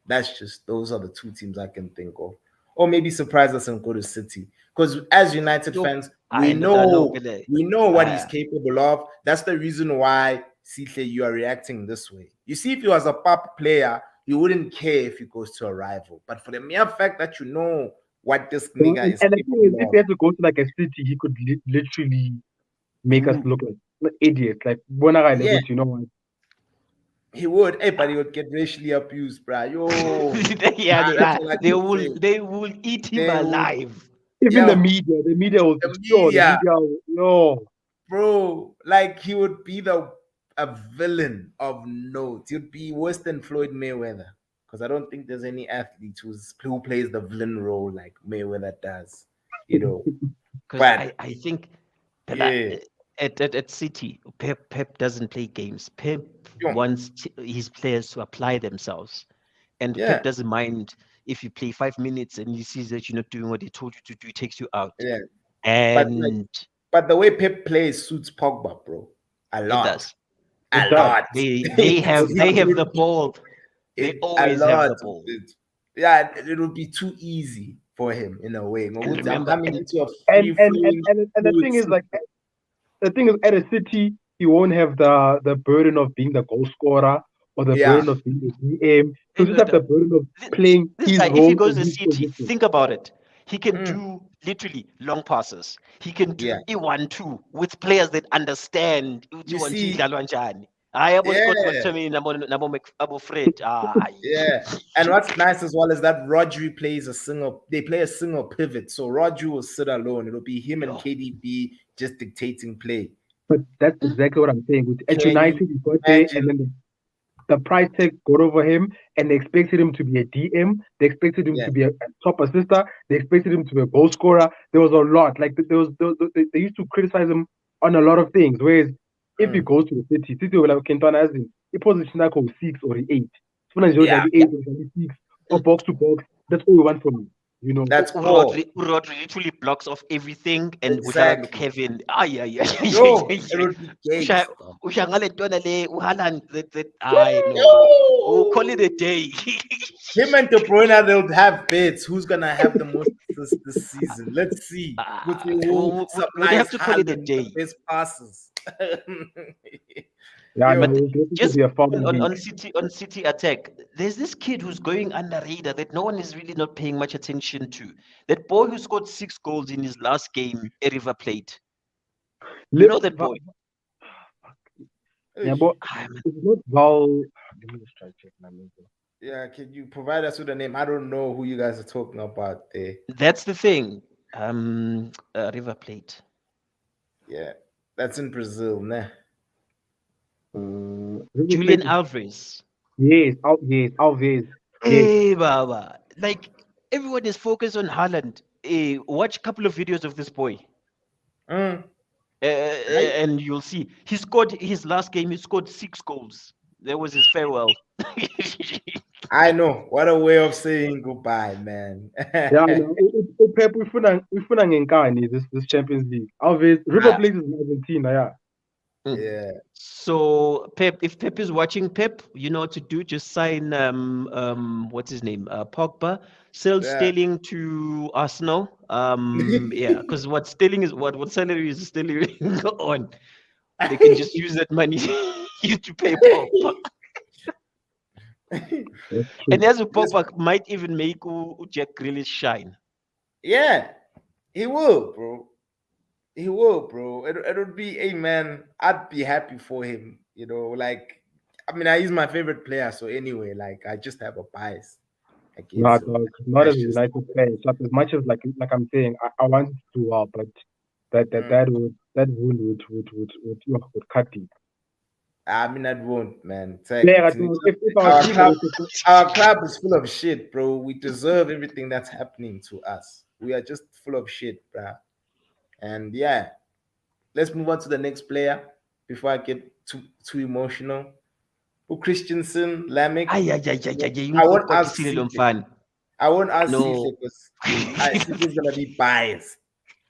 Those are the two teams I can think of. Or maybe surprise us and go to City. Because as United Yo, fans, I we know, know what he's capable of. That's the reason why Sihle, you are reacting this way. You see, if he was a pop player, you wouldn't care if he goes to a rival. But for the mere fact that you know what this So, nigga is and the thing is, capable if of, he had to go to like a city, he could literally make us look like idiots. Like when I yeah, you know what? he would. Hey, but he would get racially abused, bruh. Yo, yeah, man, that's all I they can say. will eat him They would, alive. Even the Yo, media was the sure. The media, media was, yo. bro, like he would be a villain of note. He'd be worse than Floyd Mayweather. Because I don't think there's any athlete who plays the villain role like Mayweather does. You know. Because But I think that yeah. at City, Pep doesn't play games. Pep Yeah. wants his players to apply themselves, and Yeah. Pep doesn't mind if you play 5 minutes and he sees that you're not doing what he told you to do, he takes you out. Yeah. And But the way Pep plays suits Pogba, bro. A it lot. does. A It does. lot. They have the ball. They always have the ball. Yeah, it would be too easy for him in a way. And I'm remember, coming into a And free-flowing the thing is, like, the thing is, at a City, he won't have the burden of being the goal scorer or the Yeah. burden of being the DM. He'll just have the burden of playing this his guy, if role he goes in to his City, position. think about it. He can Mm. do literally long passes. He can do Yeah. E1-2 with players that understand. You see, I was Scott yeah. McTominay, Nabo Fred. Yeah, and what's nice as well is that Rodri plays they play a single pivot. So Rodri will sit alone. It'll be him and KDB just dictating play. But that's exactly what I'm saying. At Can United, you he got there, imagine? and then the price tag got over him, and they expected him to be a DM. They expected him to be a top assister. They expected him to be a goal scorer. There was a lot. Like they used to criticize him on a lot of things. Whereas if he goes to the City will be like Kentwana as in he position like 6 or 8. Sometimes you're Yeah. 8 or 6 or box to box. That's all we want from you. You know. That's all. Rodri literally blocks off everything, and Exactly. Kevin. No, it would be gangster. We'll call it a day. Him and De Bruyne, they'll have bids. Who's gonna have the most this season? Let's see. We'll have to call it a day. Best passes. Yeah, Yo, but just be a on City attack, there's this kid who's going under radar that no one is really not paying much attention to. That boy who scored 6 goals in his last game at River Plate. You know that boy? Yeah, but it's not Val. Let me just try to check my name. Yeah, can you provide us with a name? I don't know who you guys are talking about there. That's the thing. River Plate. Yeah, that's in Brazil, nah. Julian Alvarez. Yes, Alvarez. Hey, Baba. Like, everyone is focused on Haaland. Watch a couple of videos of this boy. And you'll see. He scored his last game, he scored 6 goals. That was his farewell. I know. What a way of saying goodbye, man. Yeah, Pep, we this Champions League. Alvarez, River Plate is in Argentina, yeah. Yeah. So if Pep is watching, Pep, you know what to do. Just sign what's his name? Pogba. Sell Sterling to Arsenal. Yeah, because what Sterling is what salary is Sterling on? They can just use that money to pay Pogba. And as Pogba might even make Jack Grealish shine. Yeah, he will, bro. He will, bro. It would be, hey man, I'd be happy for him. You know, like, I mean, he's my favorite player. So anyway, like, I just have a bias. Not as a United fan. As much as like I'm saying, I want to do well, but that wound would cut deep. I mean, that won't, man. Yeah, our club is full of shit, bro. We deserve everything that's happening to us. We are just full of shit, bro. And yeah, let's move on to the next player before I get too emotional. Christensen, Lamek. I won't ask Sihle. I won't ask Sihle because Sihle's gonna be biased.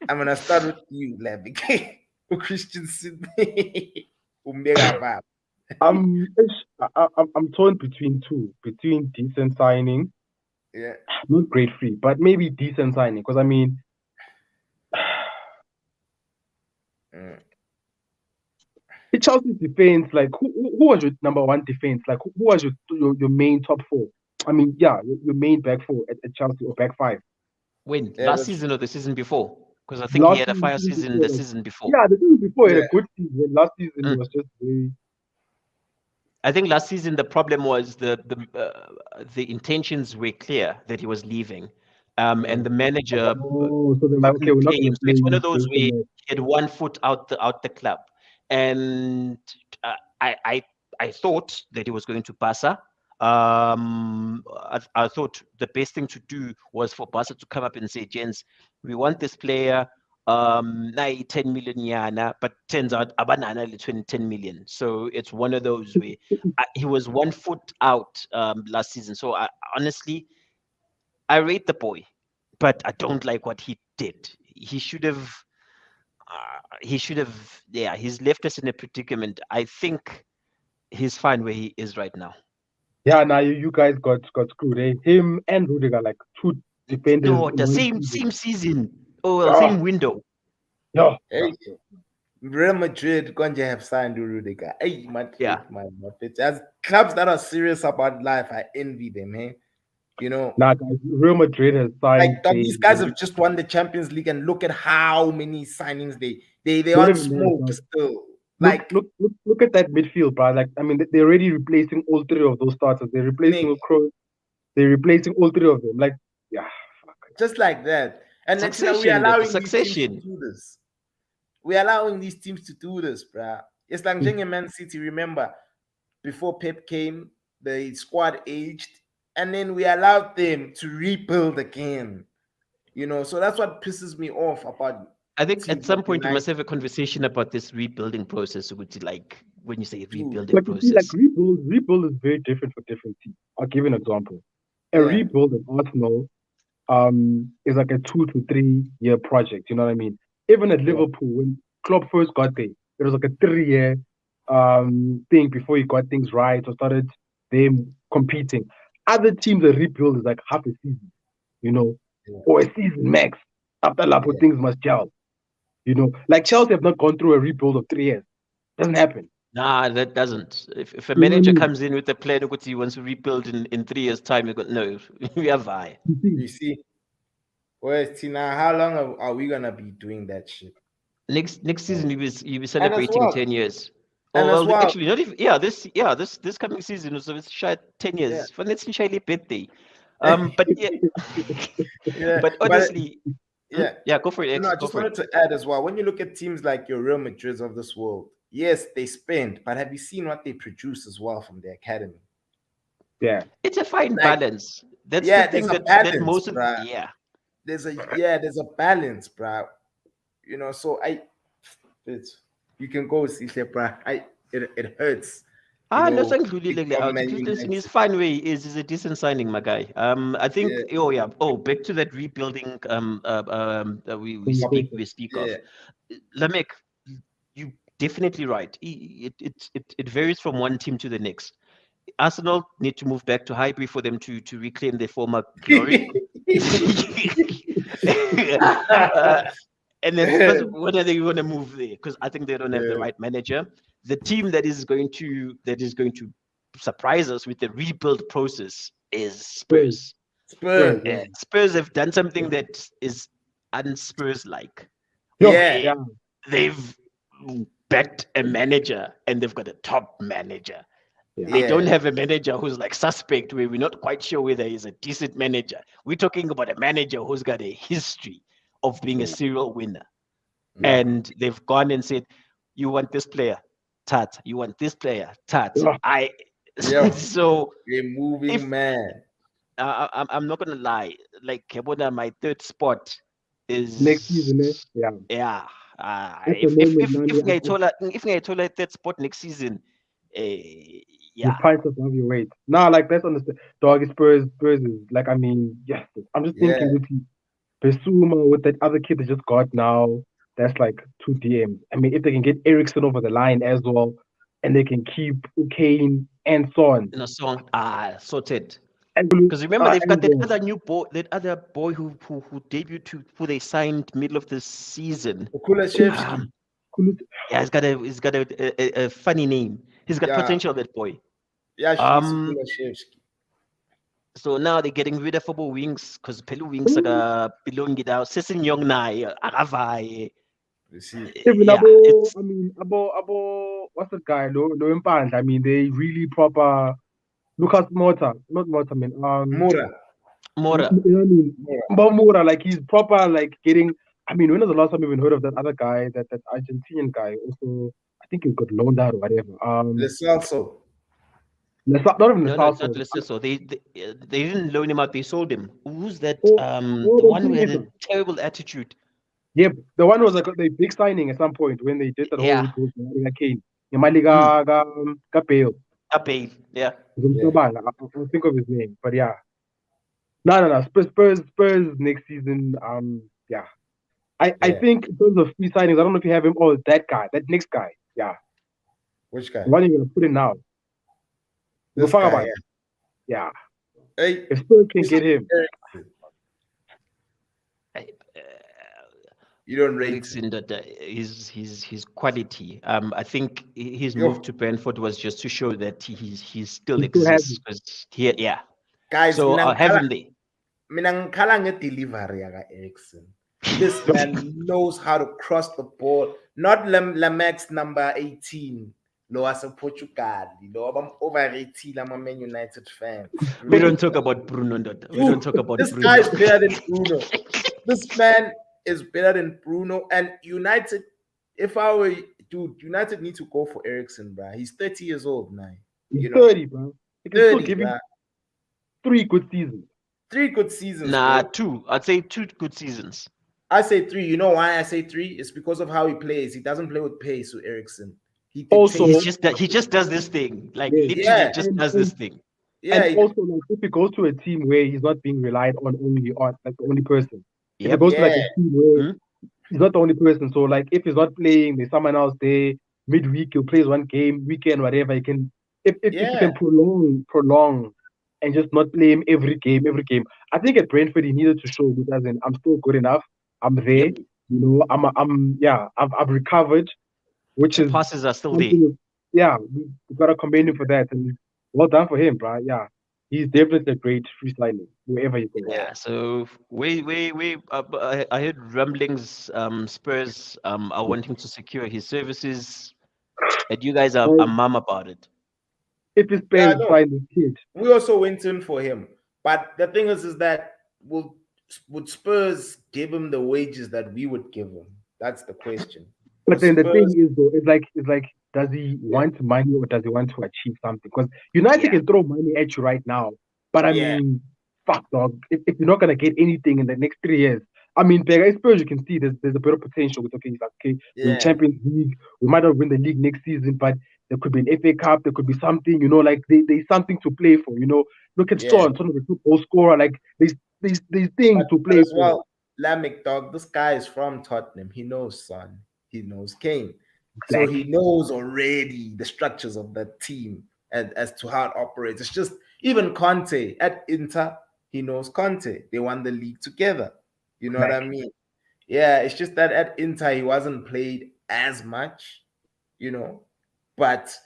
I'm gonna start with you, Lamek. Christensen. I'm torn between two, between decent signing, not great free, but maybe decent signing. Because I mean, the Chelsea defense, like who was your number one defense? Like who was your main top 4? I mean, yeah, your main back 4 at Chelsea or back 5. When last season or the season before? Because I think he had a fire season the season before. Yeah, the season before he had a good season. Last season he was just very. I think last season the problem was the intentions were clear that he was leaving. And the manager Oh, so they're like, okay, we're not came. going to So play it's one you of those based where on he that. had one foot out the club, and I thought that he was going to Barca. I thought the best thing to do was for Barca to come up and say, "Gents, we want this player. 10 million yana, but turns out abanana 10 million." So it's one of those where he was one foot out last season. So honestly, I rate the boy, but I don't like what he did. He should have. Yeah, he's left us in a predicament. I think he's fine where he is right now. Yeah, now you guys got screwed. Eh? Him and Rudiger, like two defenders No, in the one same season. season or Yeah, same window. yeah, Hey, Real Madrid going to have signed Rudiger. Hey, Madrid, Yeah. man. As clubs that are serious about life, I envy them, hey. You know, Nah, guys, Real Madrid has signed. like these guys have just won the Champions League, and look at how many signings they Not on even that, smoke bro. still. Look, Like, look at that midfield, bro. Like, I mean, they're already replacing all three of those starters. They're replacing Nick, Kroos. They're replacing all three of them. Like, yeah, fuck. just like that. And then, we're Succession, allowing these teams to succession. do this. We're allowing these teams to do this, bruh. It's like Man City, remember, before Pep came, the squad aged, and then we allowed them to rebuild again. You know, so that's what pisses me off about. I think at teams some like point we must United. have a conversation about this rebuilding process, which, like, when you say rebuilding Like, you see, like process. rebuild is very different for different teams. I'll give you an example. A Yeah. rebuild at Arsenal is like a 2 to 3 year project. You know what I mean? Even at Liverpool, when Klopp first got there, it was like a 3 year thing before he got things right or started them competing. Other teams, a rebuild is like half a season, you know, or a season max. After Lapo, things must gel. You know, like Chelsea have not gone through a rebuild of 3 years. Doesn't happen. Nah, that doesn't. If a You know what I manager mean? comes in with a plan that he wants to rebuild in 3 years' time, you go, no, we have high. You see, whereas Tina, how long are we gonna be doing that shit? Next season you'll be celebrating well- 10 years. and Oh as well, well- actually, not even. This coming season, so it's shy 10 years. For next Shiley birthday. But yeah, Yeah, but honestly, yeah, go for it. No, X, I go just for wanted it. to add as well. When you look at teams like your Real Madrids of this world, yes, they spend, but have you seen what they produce as well from the academy? Yeah. It's a fine Like, balance. That's yeah, the thing there's a that balance, most of bruh. There's a balance, bro. You know, so you can go see it, bro. It hurts. No, know, Christensen from Man is fine way is a decent signing, my guy. I think Yeah. back to that rebuilding we speak of. Yeah. Lamek, you definitely right. It varies from one team to the next. Arsenal need to move back to Highbury for them to reclaim their former glory. And then Spurs, when are they going to move there? Because I think they don't have the right manager. The team that is going to surprise us with the rebuild process is Spurs. Spurs. Spurs have done something that is unspurs like. Yeah. They've backed a manager and they've got a top manager. Yeah. They don't have a manager who's like suspect, where we're not quite sure whether he's a decent manager. We're talking about a manager who's got a history of being a serial winner. Yeah. And they've gone and said, you want this player, Tat. You want this player, Tat. Yeah. So a moving man. I'm not gonna lie. Like Kebona, my third spot is Next season, eh? Yeah. Yeah. That's the moment, If I told her third spot next season, the pints above your weight. Nah, like that's understand. Dog Spurs is like, I mean, yes. I'm just thinking with Besuma, with that other kid they just got now, that's like 2 DMs. I mean, if they can get Ericsson over the line as well, and they can keep Kane and Son. In a song, sorted. And because remember they've got that other new boy, who debuted who they signed middle of the season. Kulashevsky. Yeah, he's got a funny name. He's got potential, that boy. Yeah, Kulashevsky. So now they're getting rid of football wings because Pelu wings are belonging it out. Sesin Young Nai, Aravai. You see. Even Abo, what's that guy? No Impand. I mean, they really proper. Lucas Mota, not Mota, man. Mura. Mora. You know what I mean? Mbamura, like he's proper, like getting. I mean, when was the last time you even heard of that other guy, that Argentinian guy? Also, I think he got loaned out or whatever. Lesotho. Not even the No, it's South. not Lesotho. They didn't loan him out. They sold him. Who's that? Oh, The one the who had a Tunisia. terrible attitude. Yeah, the one was like the big signing at some point when they did that whole Yeah. rebuild. Kane. Imali ka Bale. Ape. Yeah. I'll think of his name, but yeah. No. Spurs next season. Yeah. I Yeah. think in terms of free signings, I don't know if you have him. Oh, that guy, that next guy. Yeah. Which guy? The one you're gonna put in now. This We'll talk guy. about it. Yeah. Hey, If Spurs can get him. you don't rate him. Eriksen, that his quality. I think his Yo. move to Brentford was just to show that he still He still has exists. it. Because here, yeah. Guys, So I'll have him there. mina ngikhala nge-delivery yaka-Eriksen. This man knows how to cross the ball. Not Lamex number 18. Lo wase-Portugal. Lo abam-overrated ama-Man United fans. We don't talk about Bruno. We don't talk about This Bruno. guy is better than Bruno. This man is better than Bruno. And United, if I were, dude, United need to go for Eriksen, bro. He's 30 years old now. He's You know, 30, bro. He can still 30, give him bruh. 3 good seasons. 3 good seasons. Nah, bro. 2. I'd say 2 good seasons. I say 3. You know why I say 3? It's because of how he plays. He doesn't play with pace with Eriksen. He Also- dictates- He just does this thing. Like Yeah. literally Yeah. just And- does this thing. yeah, And also, like, if he goes to a team where he's not being relied on only on like the only person. If he Yep. goes to like Yeah. a team where Hmm? he's not the only person, so like if he's not playing, there's someone else there. Midweek he'll play one game, weekend, whatever. He can if you Yeah. can prolong and just not play him every game. I think at Brentford he needed to show that as in I'm still good enough. I'm there. Yep. You know, I've recovered, which The is passes are still there. something- yeah, we gotta commend him for that, and well done for him, bro. Yeah, he's definitely a great free signing wherever you go. Yeah, so I heard rumblings. Spurs are wanting to secure his services, and you guys are mum about it. If his Yeah, I parents know. sign this kid, we also went in for him. But the thing is that would Spurs give him the wages that we would give him? That's the question. but then the Spurs- thing is though, it's like, does he want money or does he want to achieve something? Because United Yeah. can throw money at you right now, but I Yeah. mean, fuck dog, if you're not gonna get anything in the next 3 years. I mean, Pega, Spurs, you can see there's a bit of potential with okay, we're Yeah. in Champions League, we might not win the league next season, but there could be an FA Cup, there could be something, you know, like there's something to play for, you know. Look at Yeah. Son of the goal scorer, like there's things to play as for. well, Lamek dog, this guy is from Tottenham. He knows Son. He knows Kane. So he knows already the structures of that team and as to how it operates. It's just even Conte at Inter, he knows Conte. They won the league together. You know what I mean? Yeah, it's just that at Inter he wasn't played as much, you know. But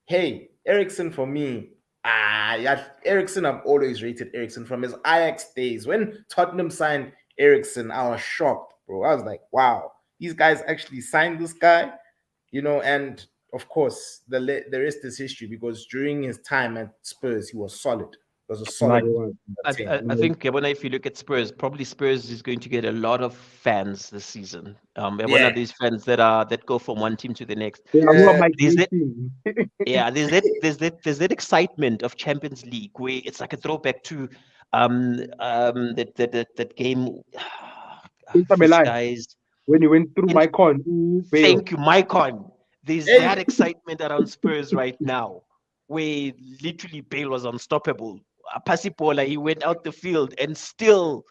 hey, Eriksen for me, yeah, Eriksen, I've always rated Eriksen from his Ajax days. When Tottenham signed Eriksen, I was shocked, bro. I was like, wow, these guys actually signed this guy, you know. And of course, the rest is history because during his time at Spurs, he was solid. He was a solid. I think Yabona, if you look at Spurs, probably Spurs is going to get a lot of fans this season. One Yeah. of these fans that go from one team to the next. There's that excitement of Champions League where it's like a throwback to that game. Inter Milan. Guys, when you went through Maicon. Thank you, Maicon. There's that excitement around Spurs right now, where literally Bale was unstoppable. Pasipola, he went out the field and still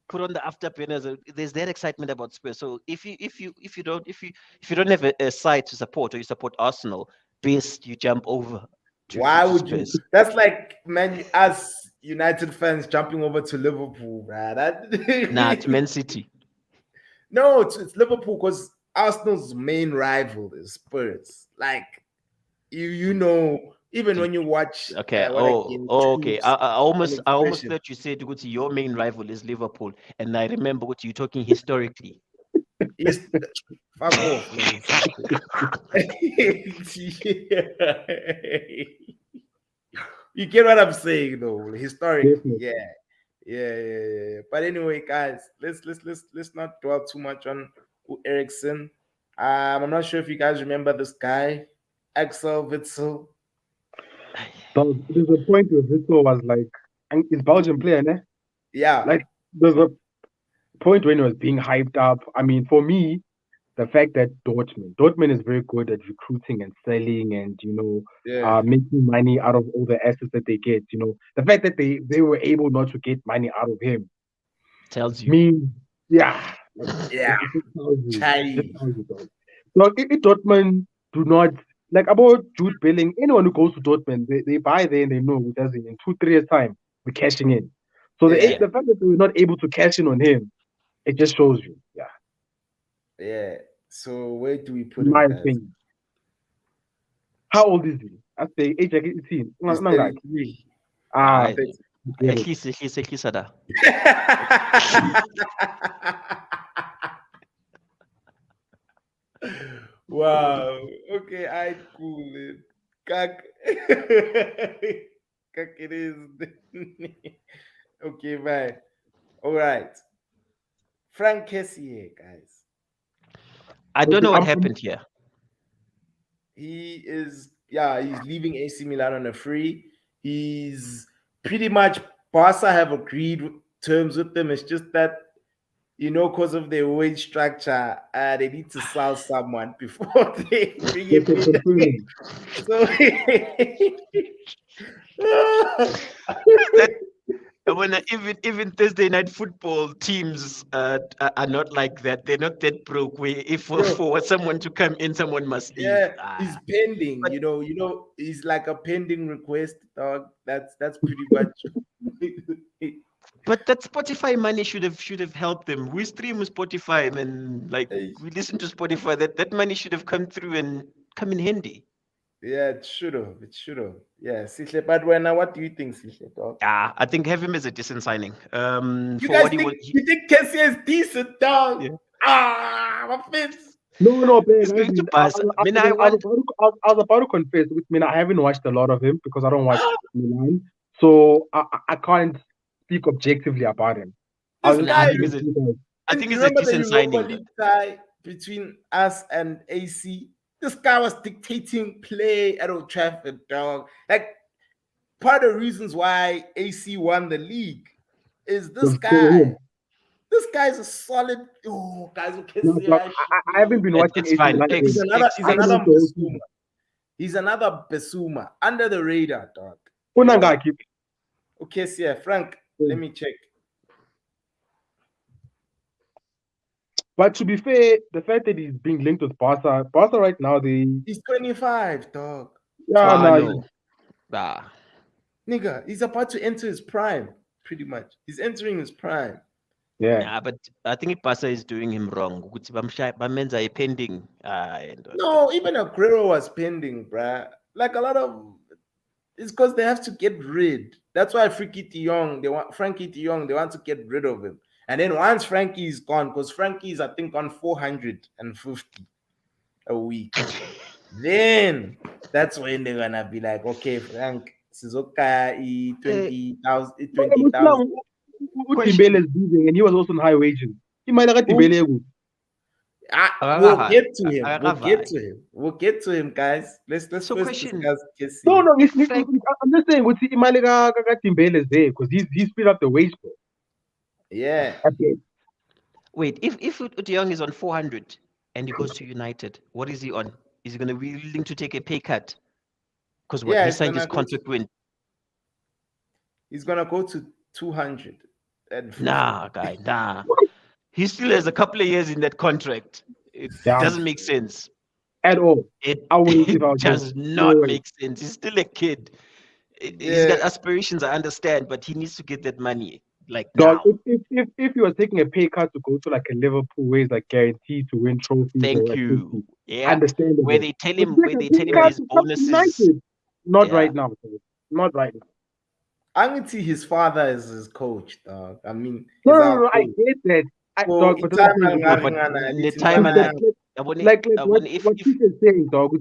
put on the afterburners. There's that excitement about Spurs. So if you don't have a side to support or you support Arsenal, best you jump over. Why would you? That's like us United fans jumping over to Liverpool, right? Nah, it's Man City. No, it's Liverpool because Arsenal's main rival is Spurs. Like you know, even when you watch. Okay. Okay. I almost thought you said your main rival is Liverpool, and I remember what you're talking historically. Fuck off, man. You get what I'm saying, though. Historically, yeah. Yeah. But anyway, guys, let's not dwell too much on Ericsson. I'm not sure if you guys remember this guy, Axel Witsel. So there's a point where Vitor was like, and he's Belgian player, ne? Yeah, Like there's a point when he was being hyped up. I mean, for me, the fact that Dortmund is very good at recruiting and selling and yeah, making money out of all the assets that they get. The fact that they were able not to get money out of him Tells you. means, yeah, yeah. it just tells you. Chai. Just tells you, dog. So if Dortmund do not like about Jude Belling, anyone who goes to Dortmund, they buy there and they know it doesn't in 2-3 years time we're cashing in. So Yeah. the fact that they were not able to cash in on him, it just shows you, yeah. Yeah. So where do we put In my him, guys? opinion. How old is he? I say age 18. He's Nangaki. 33. Ah, At least that. Wow. Okay, I cool it. Kak. Kak it is. Okay, bye. All right. Frank Kessier, guys. I don't know what happened here. He's leaving AC Milan on a free. He's pretty much Barca have agreed terms with them. It's just that because of their wage structure, they need to sell someone before they bring him in. So when even Thursday night football teams are not like that. They're not that broke. If for someone to come in, someone must leave. Yeah, he's pending. But- he's like a pending request, dog. That's pretty much. But that Spotify money should have helped them. We stream Spotify and we listen to Spotify. That money should have come through and come in handy. Yeah, it should have. Yeah, Sihle. But what do you think, Sihle, dog? I think have him as a decent signing. You think Kessie is decent, dog? Yeah. My fence. No, Ben. He's going to pass. I was about to confess. I haven't watched a lot of him because I don't watch Milan, so I can't speak objectively about him. I think he's a decent signing. Tie between us and AC. This guy was dictating play at Old Trafford, dog. Like, part of the reasons why AC won the league is this guy. This guy's a solid. Oh, guys, I haven't been watching AC. He's another Besuma under the radar, dog. Okay, so Frank, let me check. But to be fair, the fact that he's being linked with Barca right now, he's 25, dog. Nigga, he's about to enter his prime, pretty much. He's entering his prime. Yeah, but I think Barca is doing him wrong. Bamenza is pending. No, even Aguero was pending, bruh. Like a lot of, it's because they have to get rid. That's why Frankie de Jong, they want to get rid of him. And then once Frankie is gone, because Frankie is, I think, on 450 a week, then that's when they're gonna be like, okay, Frank, Suzuka, 20,000. Dembele is leaving, and he was also on high wages. He might have got Dembele. We'll get to him, guys. Let's first discuss Kessie. No, I'm just saying, what's Imalega Dembele is there because he's speed up the wage bill. Yeah. Okay. Wait, if De Jong is on 400 and he goes to United, what is he on? Is he going to be willing to take a pay cut? Because he signed his contract when? He's going to go to 200. Nah, guy, nah. He still has a couple of years in that contract. It doesn't make sense. At all. It does not make sense. He's still a kid. He's got aspirations, I understand, but he needs to get that money. Dog, if you are taking a pay cut to go to like a Liverpool where it's like guaranteed to win trophies. Thank you. Yeah. Understandable. Where they tell him his bonuses. Not right now, sir. Not right now. I can see his father is his coach, dog. I mean, no, I get that. What he's saying, dog.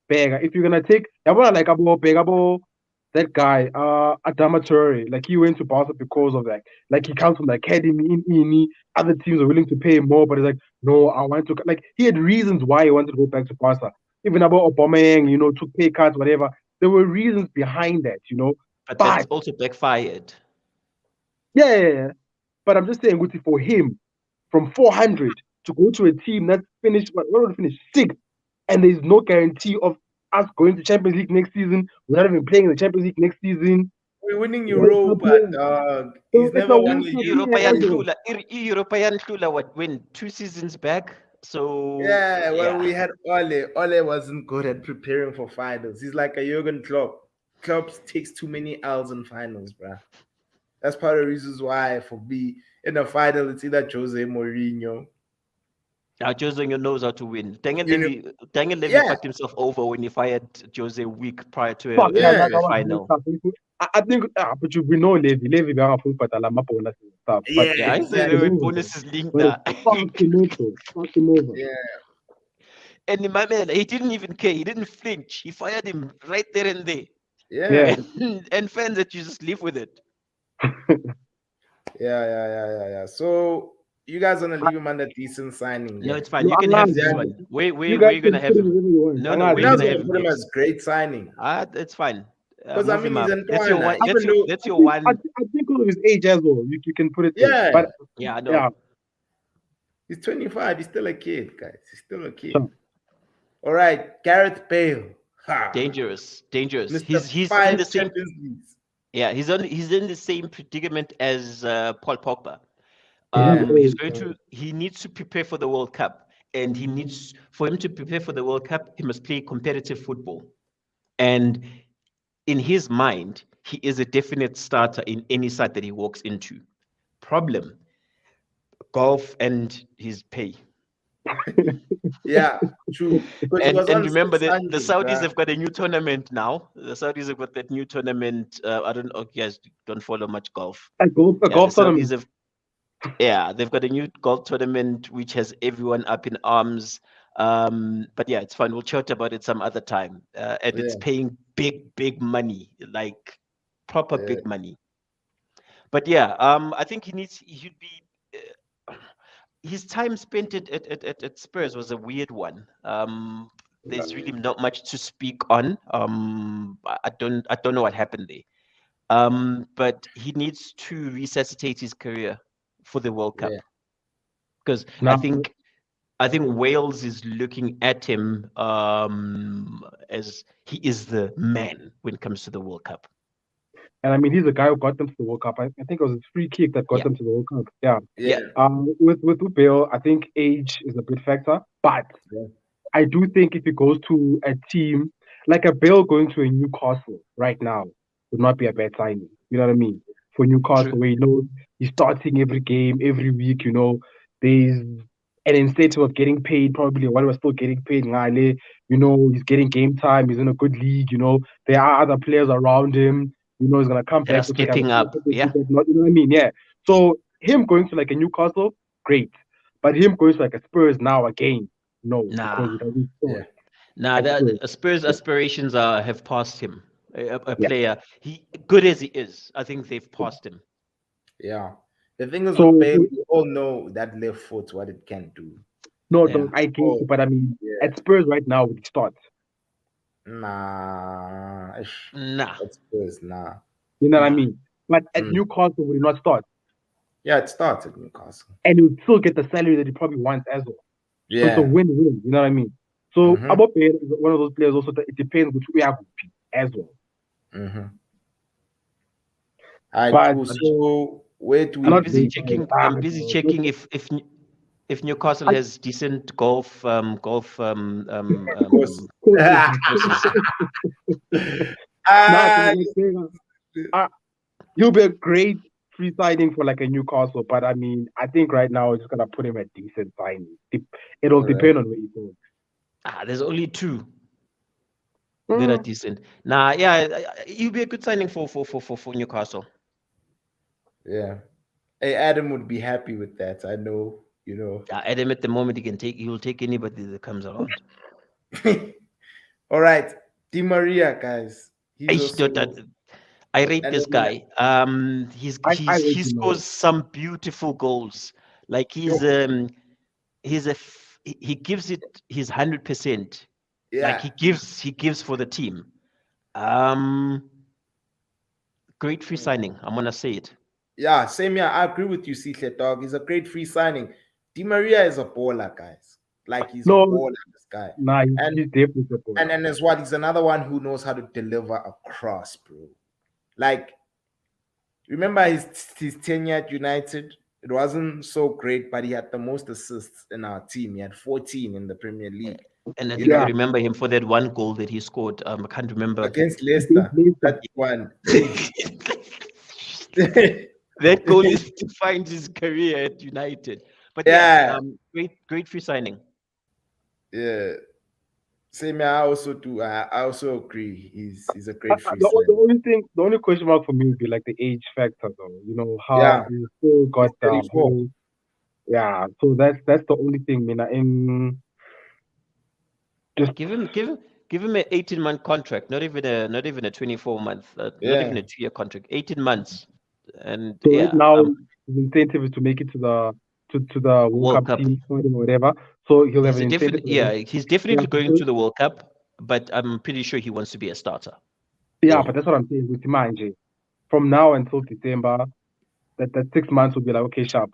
If you're gonna take, like that guy, Adama Traore, like he went to Barca because of that. Like he comes from the academy in Ini. Other teams are willing to pay him more, but he's like, no, I want to. Like he had reasons why he wanted to go back to Barca. Even about Aubameyang, took pay cuts, whatever. There were reasons behind that. But that's But also backfired. yeah. But I'm just saying, Guti, for him, from 400 to go to a team that finished, what would finish sixth, and there's no guarantee of us going to Champions League next season. We're not even playing in the Champions League next season. We're winning World Cup Europa, year. dog. So He's it's never a won World the Cup Europa year, European League. Klula, European Klula, what win 2 seasons back? So Yeah, well, we had Ole. Ole wasn't good at preparing for finals. He's like a Jurgen Klopp. Klopp takes too many L's in finals, bruh. That's part of the reasons why, for me, in the final, it's either Jose Mourinho. Now Jose knows how to win. Daniel You know- Levy Yeah. fucked himself over when he fired Jose a week prior to Fuck, a that was final. I think, but we know Levy. Levy got full patala bonus and stuff. Yeah, Yeah, I say exactly. the word bonus is linked But now. fuck him over. Fuck him over. Yeah, And my man, he didn't even care. He didn't flinch. He fired him right there and there. yeah, And fans that you just live with it. yeah. So you guys gonna leave him under decent signing? No, yeah? it's fine. You You can have allowed this him. one. We're You guys gonna can have put him him. wherever you want. No, I'm no, not- we're You're not gonna have gonna him. put him as great signing. It's fine. Because, I Move him mean, he's up. in That's your Twana. one. Even though- That's your one. I think because of his age as well, you can put it Yeah. there. But Yeah, I know. yeah, He's 25. He's still a kid, guys. He's still a kid. Sure. All right, Gareth Bale. Ha. Dangerous. Mr. He's Five in the same. Champions Leagues. Yeah, he's in the same predicament as Paul Pogba. Yeah. He needs to prepare for the World Cup, and for him to prepare for the World Cup, he must play competitive football. And in his mind, he is a definite starter in any side that he walks into. Problem, golf and his pay. Yeah, true. Because he was And on remember that the 600, Saudis bruh. have got a new tournament now. The Saudis have got that new tournament. I don't know. You guys don't follow much golf. a golf Yeah, the tournament. Saudis they've got a new golf tournament which has everyone up in arms. But yeah, it's fun. We'll chat about it some other time. And it's Yeah. paying big money, like proper Yeah. big money. But yeah, I think he'd be. His time spent at Spurs was a weird one. There's really not much to speak on. I don't know what happened there. But he needs to resuscitate his career for the World Cup Yeah. because Now- I think Wales is looking at him as he is the man when it comes to the World Cup. And I mean, he's the guy who got them to the World Cup. I think it was his free kick that got Yeah. them to the World Cup. Yeah. Yeah. With Bale, I think age is a big factor, but Yeah. I do think if he goes to a team like a Bale going to a Newcastle right now would not be a bad signing. You know what I mean? For Newcastle, True. where he's starting every game, every week. There's an incentive of getting paid. Probably while we're still getting paid, Ngale, he's getting game time. He's in a good league. There are other players around him. He's gonna come That are back. to take stepping a- up, yeah. You know what I mean? Yeah. So him going to like a Newcastle, great. But him going to like a Spurs now again, no. Nah. Because he doesn't score. Yeah. Nah, Spurs. Spurs aspirations have passed him. A Yeah. player, he good as he is, I think they've passed him. Yeah. The thing is So- with Bale, we all know that left foot, what it can do. No, Yeah. I get Oh, it, but I mean, yeah. at Spurs right now, would he start? Nah. Nah, That's Spurs, nah. You know what I Nah. mean? But at Mm. Newcastle, would he not start? Yeah, it starts at Newcastle. And he would still get the salary that he probably wants as well. So it's Yeah. a win-win. You know what I mean? So Mhm. Abu Bakr is one of those players also that it depends which we have as well. Mm-hmm. All right, But- cool. So where do we I'm I'm not busy really- checking. Ah, I'm busy no. checking if Newcastle has decent golf courses. Ah, He'll be a great free signing for like a Newcastle, but I mean, I think right now it's just gonna put him at decent signing. It'll Alright. depend on where he goes. There's only two that are decent. Nah, yeah, he'll be a good signing for Newcastle. yeah. Hey, Adam would be happy with that. I know, Adam at the moment he will take anybody that comes around. All right. Di Maria, guys. He's Eish, also- that- I rate And this then, guy. I He rate him low. scores some beautiful goals. Like he gives it his 100%. Like yeah, he gives for the team. Um, great free signing. I'm gonna say it. yeah, same here. I agree with you, Sihle Dog. He's a great free signing. Di Maria is a baller, guys. Like he's a No, baller, this guy. nah, And he's definitely a baller. and as well, he's another one who knows how to deliver a cross, bro. Like, remember his tenure at United? It wasn't so great, but he had the most assists in our team. He had 14 in the Premier League. And I You think I Yeah, know, remember him for that one goal that he scored. I can't remember. against against Leicester. Leicester. That one. Hey. That goal is defined his career at United. But yeah, Yeah, great free signing. yeah. Same here. I also do. I also agree. He's a great free The signing. only thing, the only question mark for me would be like the age factor, though. You know how Yeah, he still he's got the 34. whole. Yeah, so that's the only thing. I mean, in just Give him an 18-month contract, not even a 24-month, not even Yeah, a 2-year contract, 18 months. And so right yeah, now his incentive is to make it to the World World Cup Cup. team or whatever. So he'll have an incentive. He's Yeah, definitely going to the World Cup, but I'm pretty sure he wants to be a starter. yeah, but that's what I'm saying with Imanje. From now until December, that 6 months will be like, okay, sharp,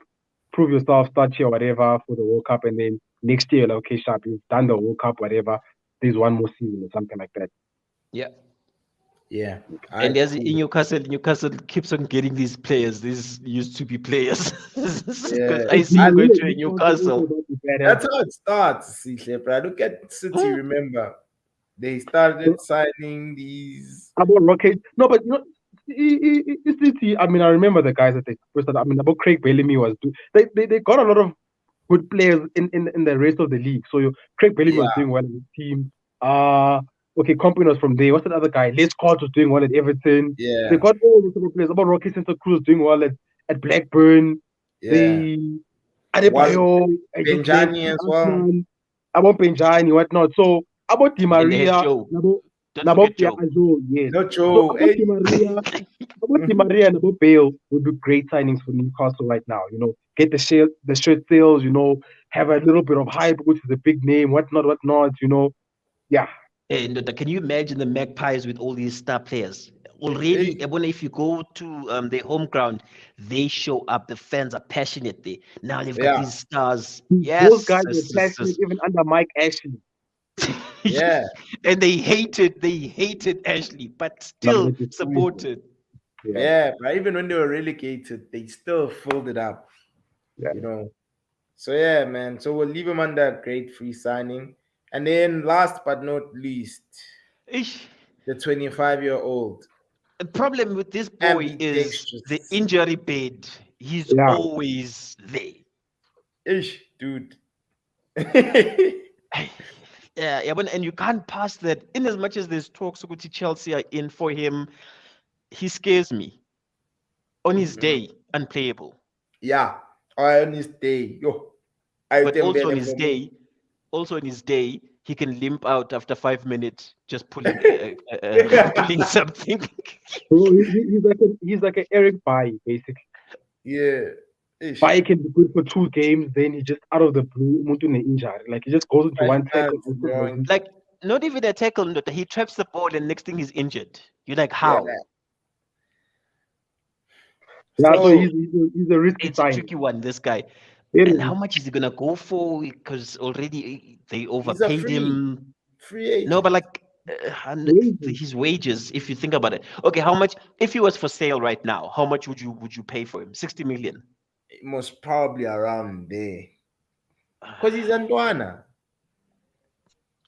prove yourself, start here, whatever, for the World Cup, and then next year, like, okay, sharp, you've done the World Cup, whatever. There's one more season or something like that. Yeah. yeah. And I as cool. in Newcastle keeps on getting these players. These used to be players. Because Yeah. I see Di you going Maria to a is also Newcastle. about to be badass. That's how it starts, Sihle, bro. Look at City, Hmm. remember. They So started signing these. about Rocket, no, but you know, City. I mean, I remember the guys that they first started. I mean, about Craig Bellamy they got a lot of good players in the rest of the league. So Craig Bellamy was Yeah, doing well in the team. Okay, Company was from there. What's that other guy? Les Scott was doing well at Everton. They yeah, got all those type of players. About Rocky Santa Cruz doing well at Blackburn. yeah. They Was Adebayo, I just left Benjani as well? Arsenal. About Benjani, whatnot. So about Di And they had Maria, Joe. about Don't forget Yeah, Joe. Azo, yes. No So Joe. Hey. about Di Maria and about Bale would be great signings for Newcastle right now. You know, get the shirt sales. You know, have a little bit of hype, which is a big name, whatnot. You know, yeah, And can you imagine the Magpies with all these star players? Hey. Already, I wonder if you go to their home ground, they show up. The fans are passionate there. Now they've got Yeah, these stars. those Yes, guys were passionate even under Mike Ashley. yeah, and they hated Ashley, but No, but still they just supported. yeah, yeah. But even when they were relegated, they still filled it up, yeah. you know. So yeah, man. So we'll leave him under a great free signing. And then last but not least, Ish. the 25-year-old The problem with this boy is the ambidextrous. injury bed. He's Yeah. always there. Ish, dude. Yeah, and you can't pass that. In as much as there's talks about Chelsea are in for him, he scares me. On his day, unplayable. Yeah, on his day, yo, I But also on tembele his for me. day, he can limp out after 5 minutes, just pulling pulling something. So he's like an Eric Bailly, basically. Yeah, ish. Bailly can be good for 2 games, then he just out of the blue, umuntu injury. Like he just goes into one tackle and Bro. Like not even a tackle, no, he traps the ball and next thing he's injured. You're like, Yeah. how? yeah, so So he's a risky It's a sign. tricky one, this guy. It And is. how much is he gonna go for? Because already they he's a overpaid him. free agent. No, but like Wages. his wages, if you think about it. Okay, how much if he was for sale right now, how much would you pay for him? 60 million. Most probably around there. Because he's Antoana.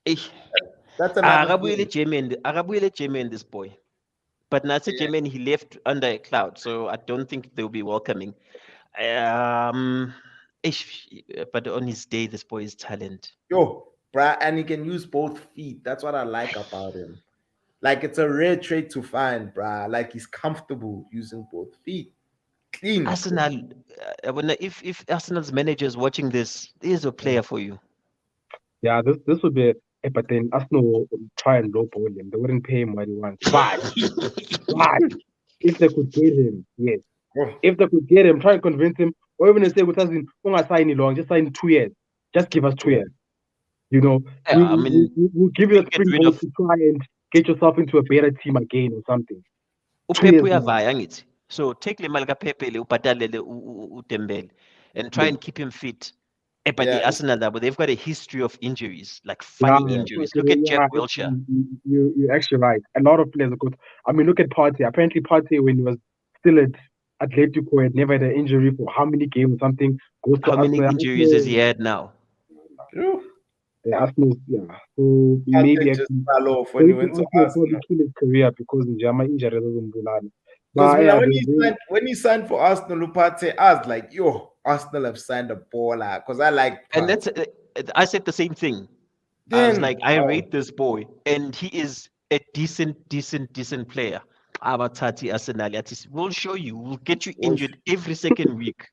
Eh, That's another Arabuyele thing. Jermaine, this boy. But Nasir Jermaine, he left under a cloud, so I don't think they'll be welcoming. Ish, but on his day, this boy is talent. Yo, bruh, and he can use both feet. That's what I like about him. Like it's a rare trait to find, bruh. Like he's comfortable using both feet. Clean. Arsenal, I wonder if Arsenal's manager is watching this, here's a player for you. Yeah, this would be but then Arsenal will try and lowball him. They wouldn't pay him what he wants. Why? If they could get him, yes. Oh, If they could get him, try and convince him, or even say with us in don't sign long, just sign 2 years. Just give us 2 years. You know, Yeah, I mean, we'll give you you a get rid of springboard to try and get yourself into a better team again or something. 2 uPep years now. uyavaya angithi. So take le mali kaPepe le ubhatalele uDembele and try and keep him fit. But yeah. Arsenal nabo, they've got a history of injuries, like Yeah, funny injuries. Look at Jack Wilshere. you're actually right. A lot of players are good. I mean, look at Partey. Apparently, Partey, when he was still at Atletico, had never had an injury for how many games or something. Goes to How many Arsenal. injuries has he had now? True. Yeah, Arsenal, yeah. So Partey maybe just actually fell off when he going went to to Arsenal probably Arsenal. kill his career because Njama injury doesn't belong. Because But yeah, when he signed for Arsenal, Partey, I was like, yo, Arsenal have signed a baller. Because I like And Partey. that's I said the same thing. I was like, I rate this boy, and he is a decent player. Abatati Arsenal, we'll show you. We'll get you injured every second week.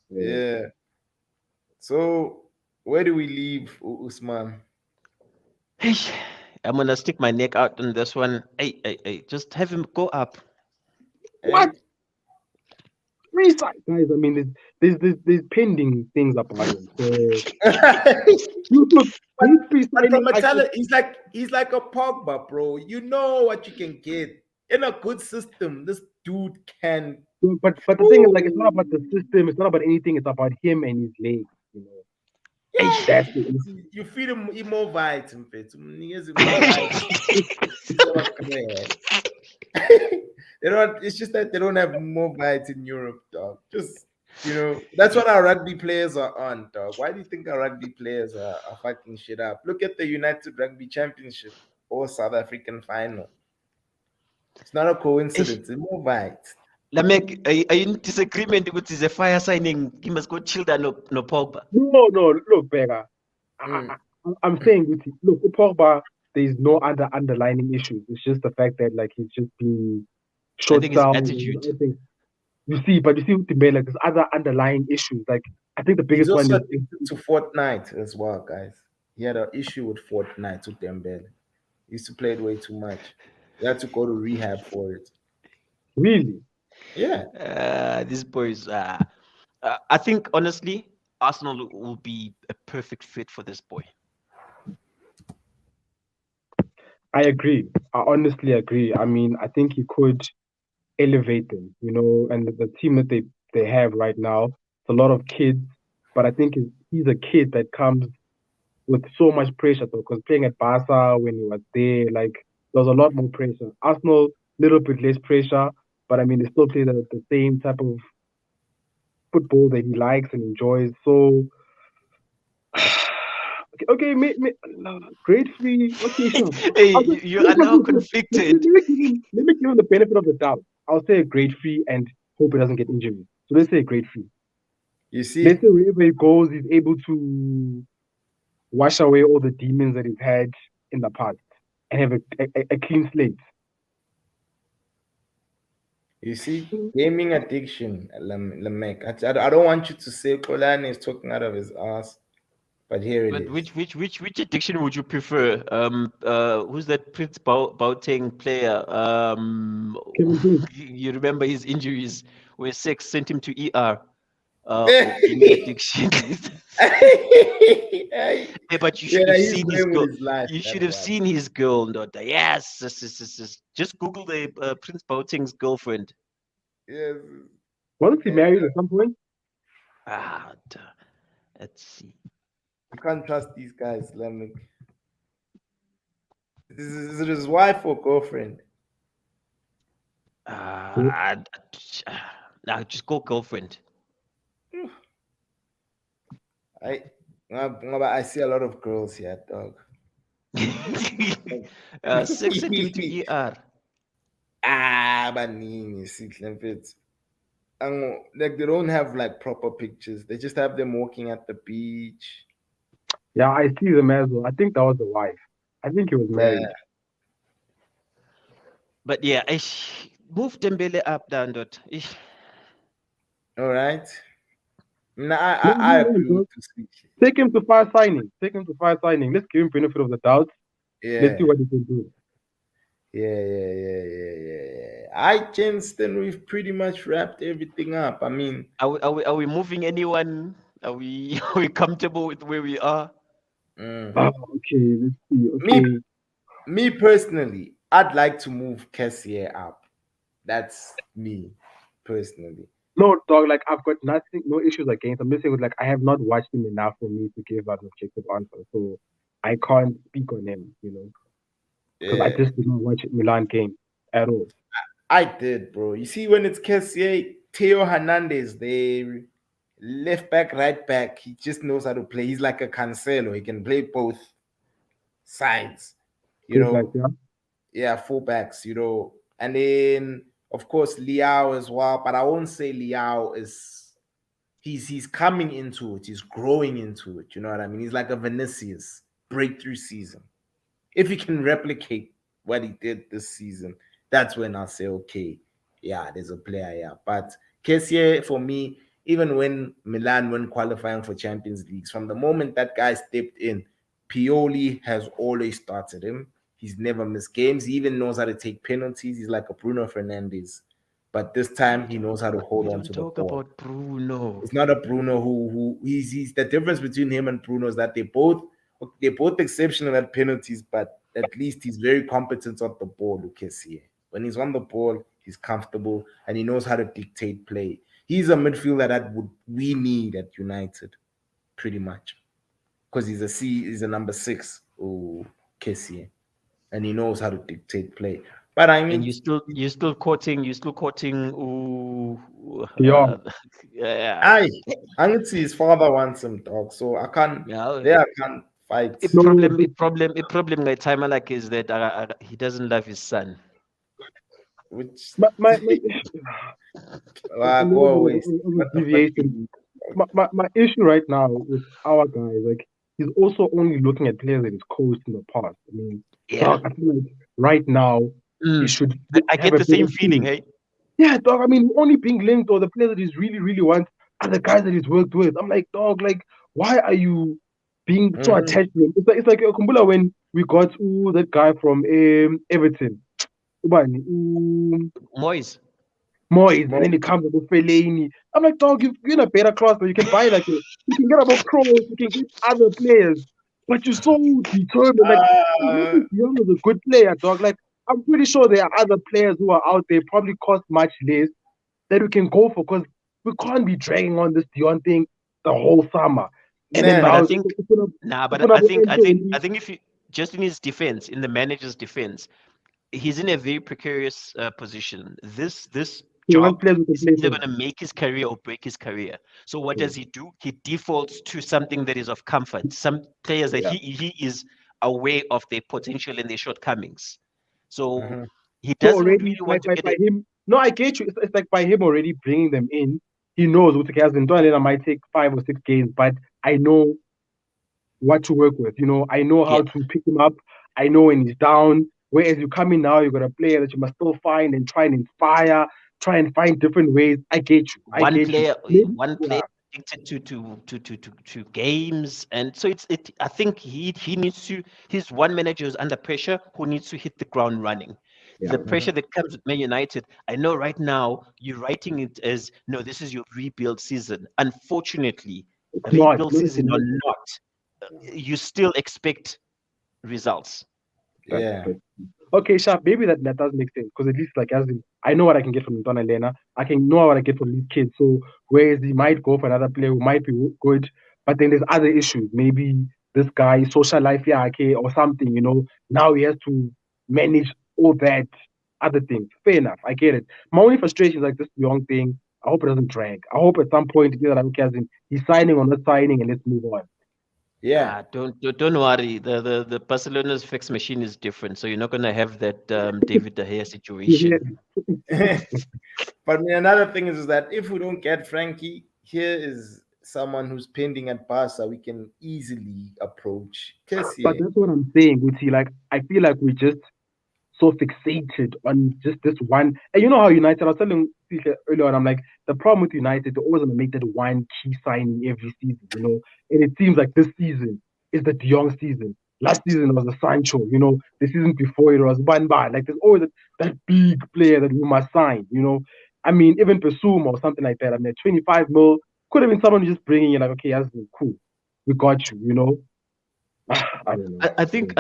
Yeah. So where do we leave Usman? Hey, I'm gonna stick my neck out on this one. Hey, just have him go up. what? Guys, I mean, there's pending things about him. So look, But from a talent, he's like a Pogba, bro. You know what you can get in a good system. This dude can. But the thing is, like, it's not about the system. It's not about anything. It's about him and his legs. You know. Yeah, That's it. you feed him more vitamin. They don't. It's just that they don't have more bites in Europe, dog. Just that's what our rugby players are on, dog. Why do you think our rugby players are fucking shit up? Look at the United Rugby Championship or South African final. It's not a coincidence. It's more bites. Lamek, are you in disagreement with the fire signing? He must go Childa no Pogba. No, look, Beggar. I'm saying with you. Look, with Pogba, there's no underlying issues. It's just the fact that like he's just been short I think his down. attitude. I think you see with Dembele, like there's other underlying issues. Like I think the biggest He's one also is addicted to Fortnite as well, guys. He had an issue with Fortnite with Dembele. He used to play it way too much. He had to go to rehab for it. really. Yeah. These boys. I think honestly, Arsenal will be a perfect fit for this boy. I agree. I honestly agree. I mean, I think he could elevate them, and the team that they have right now, it's a lot of kids, but I think he's a kid that comes with so much pressure though, because playing at Barca when he was there, like there was a lot more pressure. Arsenal, little bit less pressure, but I mean they still play the same type of football that he likes and enjoys. So okay, grade 3. Okay, sure. Hey, you are now conflicted. Let me give him the benefit of the doubt. I'll say a grade 3 and hope he doesn't get injured. So let's say a grade 3. You see, Let's say wherever he goes, he's able to wash away all the demons that he's had in the past and have a clean slate. you see, gaming addiction, Lamek. I don't want you to say Kolani is talking out of his ass, but here it is. Which addiction would you prefer? Who's that Prince Boateng player? You remember his injuries where sex sent him to ER. Gaming addiction. Yeah, but you should have seen his girl. You should have seen his girl, Ndoda. Yes. Just Google the Prince Boateng's girlfriend. Yes. Wasn't he married at some point? Let's see. You can't trust these guys, Lamek. Is it his wife or girlfriend? Now just go girlfriend. I see a lot of girls here, dog. Sex sent him to ER. Banini, see, like they don't have like proper pictures. They just have them walking at the beach. Yeah, I see them as well. I think that was the wife. I think he was married. Yeah. But yeah, I move Dembele up down dot. All right. I agree to speak. Take him to fire signing. Let's give him benefit of the doubt. Yeah. Let's see what he can do. Yeah. Jenston, we've pretty much wrapped everything up. I mean, Are we moving anyone? Are we are we comfortable with where we are? mm, Okay, let's see. me Okay. me personally, I'd like to move Kessier up. That's me personally. No, dog, like I've got nothing, no issues against. I'm just saying, like, I have not watched him enough for me to give an objective answer. So I can't speak on him, because I Yeah, just didn't watch Milan game at all. I did, bro. You see, when it's Kessier, Theo Hernandez, they left back, right back. He just knows how to play. He's like a Cancelo. He can play both sides. You Good, like, know, yeah. yeah, fullbacks. And then of course Liao as well. But I won't say Liao is. He's coming into it. He's growing into it. You know what I mean? He's like a Vinicius breakthrough season. If he can replicate what he did this season, that's when I'll say, okay, yeah, there's a player here. But Kessier, for me, even when Milan went qualifying for Champions Leagues, from the moment that guy stepped in, Pioli has always started him. He's never missed games. He even knows how to take penalties. He's like a Bruno Fernandes. But this time he knows how to hold We on don't to the talk ball. about Bruno. It's not a Bruno who he's the difference between him and Bruno is that they're both exceptional at penalties, but at least he's very competent on the ball, Lucas here. When he's on the ball, he's comfortable and he knows how to dictate play. He's a midfielder that we need at United, pretty much. Because he's a number 6, Kessie, and he knows how to dictate play. But I And mean, you're still quoting Beyond. yeah. I can see his father wants him, dog. So I can't. Yeah. There, I can't fight. A No, problem like time like is that he doesn't love his son. Which my a go little away. bit of a What the fuck? deviation. My issue right now with our guy, like, he's also only looking at players that he's coached in the past. I mean, Yeah. dog, I feel like right now he should I have get a the same better feeling, team. hey? Yeah, dog. I mean, only being linked or the players that he's really, really wants are the guys that he's worked with. I'm like, dog, like, why are you being so attached to him? It's like Kumbula when we got that guy from Everton. Ubani, Moyes. Moyes, and then he comes with Fellaini. I'm like, dog, you're in a better class, but you can buy you can get about pros, you can get other players, but you're so determined. Like, Young is a good player, dog. Like, I'm pretty sure there are other players who are out there, probably cost much less, that we can go for, because we can't be dragging on this Dion thing the whole summer. And then But now I think I think if you just in his defense, in the manager's defense, he's in a very precarious position. This job is either going to make his career or break his career. So what does he do? He defaults to something that is of comfort. Some players that he is aware of their potential and their shortcomings. So he So doesn't already, really want to by get him. No, I get you. It's like by him already bringing them in, he knows what I might take 5 or 6 games, but I know what to work with. I know how to pick him up. I know when he's down. Whereas you come in now, you've got a player that you must still find and try and inspire, try and find different ways. I get you. one player addicted to games, and so it. I think he needs to. He's one manager who's under pressure who needs to hit the ground running. The pressure that comes with Man United, I know right now you're writing it as, no, this is your rebuild season. Unfortunately, rebuild season or not, you still expect results. Yeah. Okay, Sharp, maybe that does make sense, because at least, like, as in, I know what I can get from Donna Lena. I can know what I get from these kids. So whereas he might go for another player who might be good, but then there's other issues. Maybe this guy, social life, yeah, okay, or something, now he has to manage all that other things. Fair enough, I get it. My only frustration is like this young thing. I hope it doesn't drag. I hope at some point he's signing or not signing, and let's move on. Yeah. Don't worry. The Barcelona's fix machine is different, so you're not gonna have that David De Gea situation. But another thing is that if we don't get Frankie, here is someone who's pending at Barca we can easily approach. But that's what I'm saying, Guti. Like, I feel like we just so fixated on just this one. And you know how United, I was telling Steve earlier on, I'm like, the problem with United, they're always going to make that one key signing every season, And it seems like this season is the De Jong season. Last season it was a Sancho. You know, the season before it was Banba. Like there's always that big player that we must sign. You know, I mean even Pesuma or something like that. I mean, 25 mil could have been someone just bringing in like, okay, that's cool, we got you. You know, I don't know. I think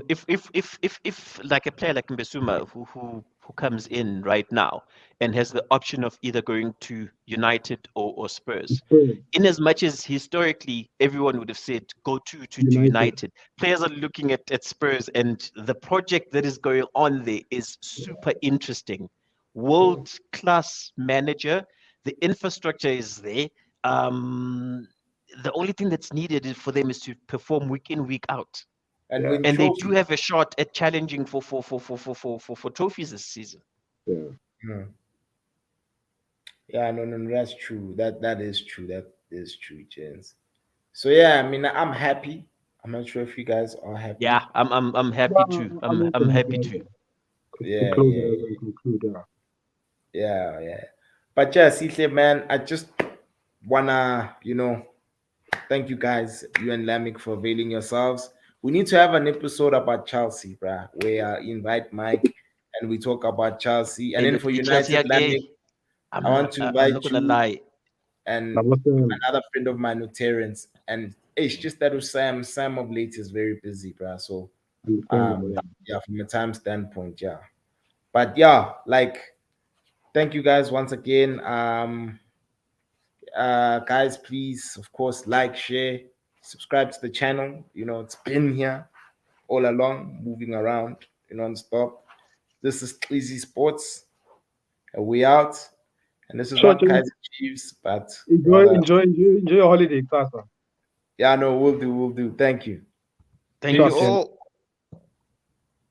if like a player like Mbesuma who comes in right now and has the option of either going to United or Spurs, in as much as historically everyone would have said go to United, players are looking at Spurs, and the project that is going on there is super interesting. World class manager, the infrastructure is there. The only thing that's needed is for them is to perform week in, week out. And Yeah. win And they do trophies. have a shot at challenging for trophies this season. Yeah. Hmm. Yeah, no, that's true. That is true. That is true, James. So yeah, I mean, I'm happy. I'm not sure if you guys are happy. Yeah, I'm happy too. I'm happy too. Yeah, Close yeah, it and conclude. yeah. But yeah, Sihle, man, I just wanna, thank you guys, you and Lamik, for availing yourselves. We need to have an episode about Chelsea, bruh, where I invite Mike and we talk about Chelsea. And Hey, then look, for Chelsea, United, Lamik, I want to I'm invite not gonna you lie. and Now, what's the another friend of mine, Terrence. And it's just that with Sam of late is very busy, bruh. So understandable? yeah, from a time standpoint, yeah. But yeah, like thank you guys once again. Guys, please, of course, like, share, subscribe to the channel. It's been here all along, moving around, non-stop. This is Easy Sports. We out. And this is Sure, not Kaiser Chiefs, but enjoy, rather, enjoy, enjoy, enjoy your holiday, Tasa. yeah, no, we'll do. Thank you. Thank Sure, you Ken. all.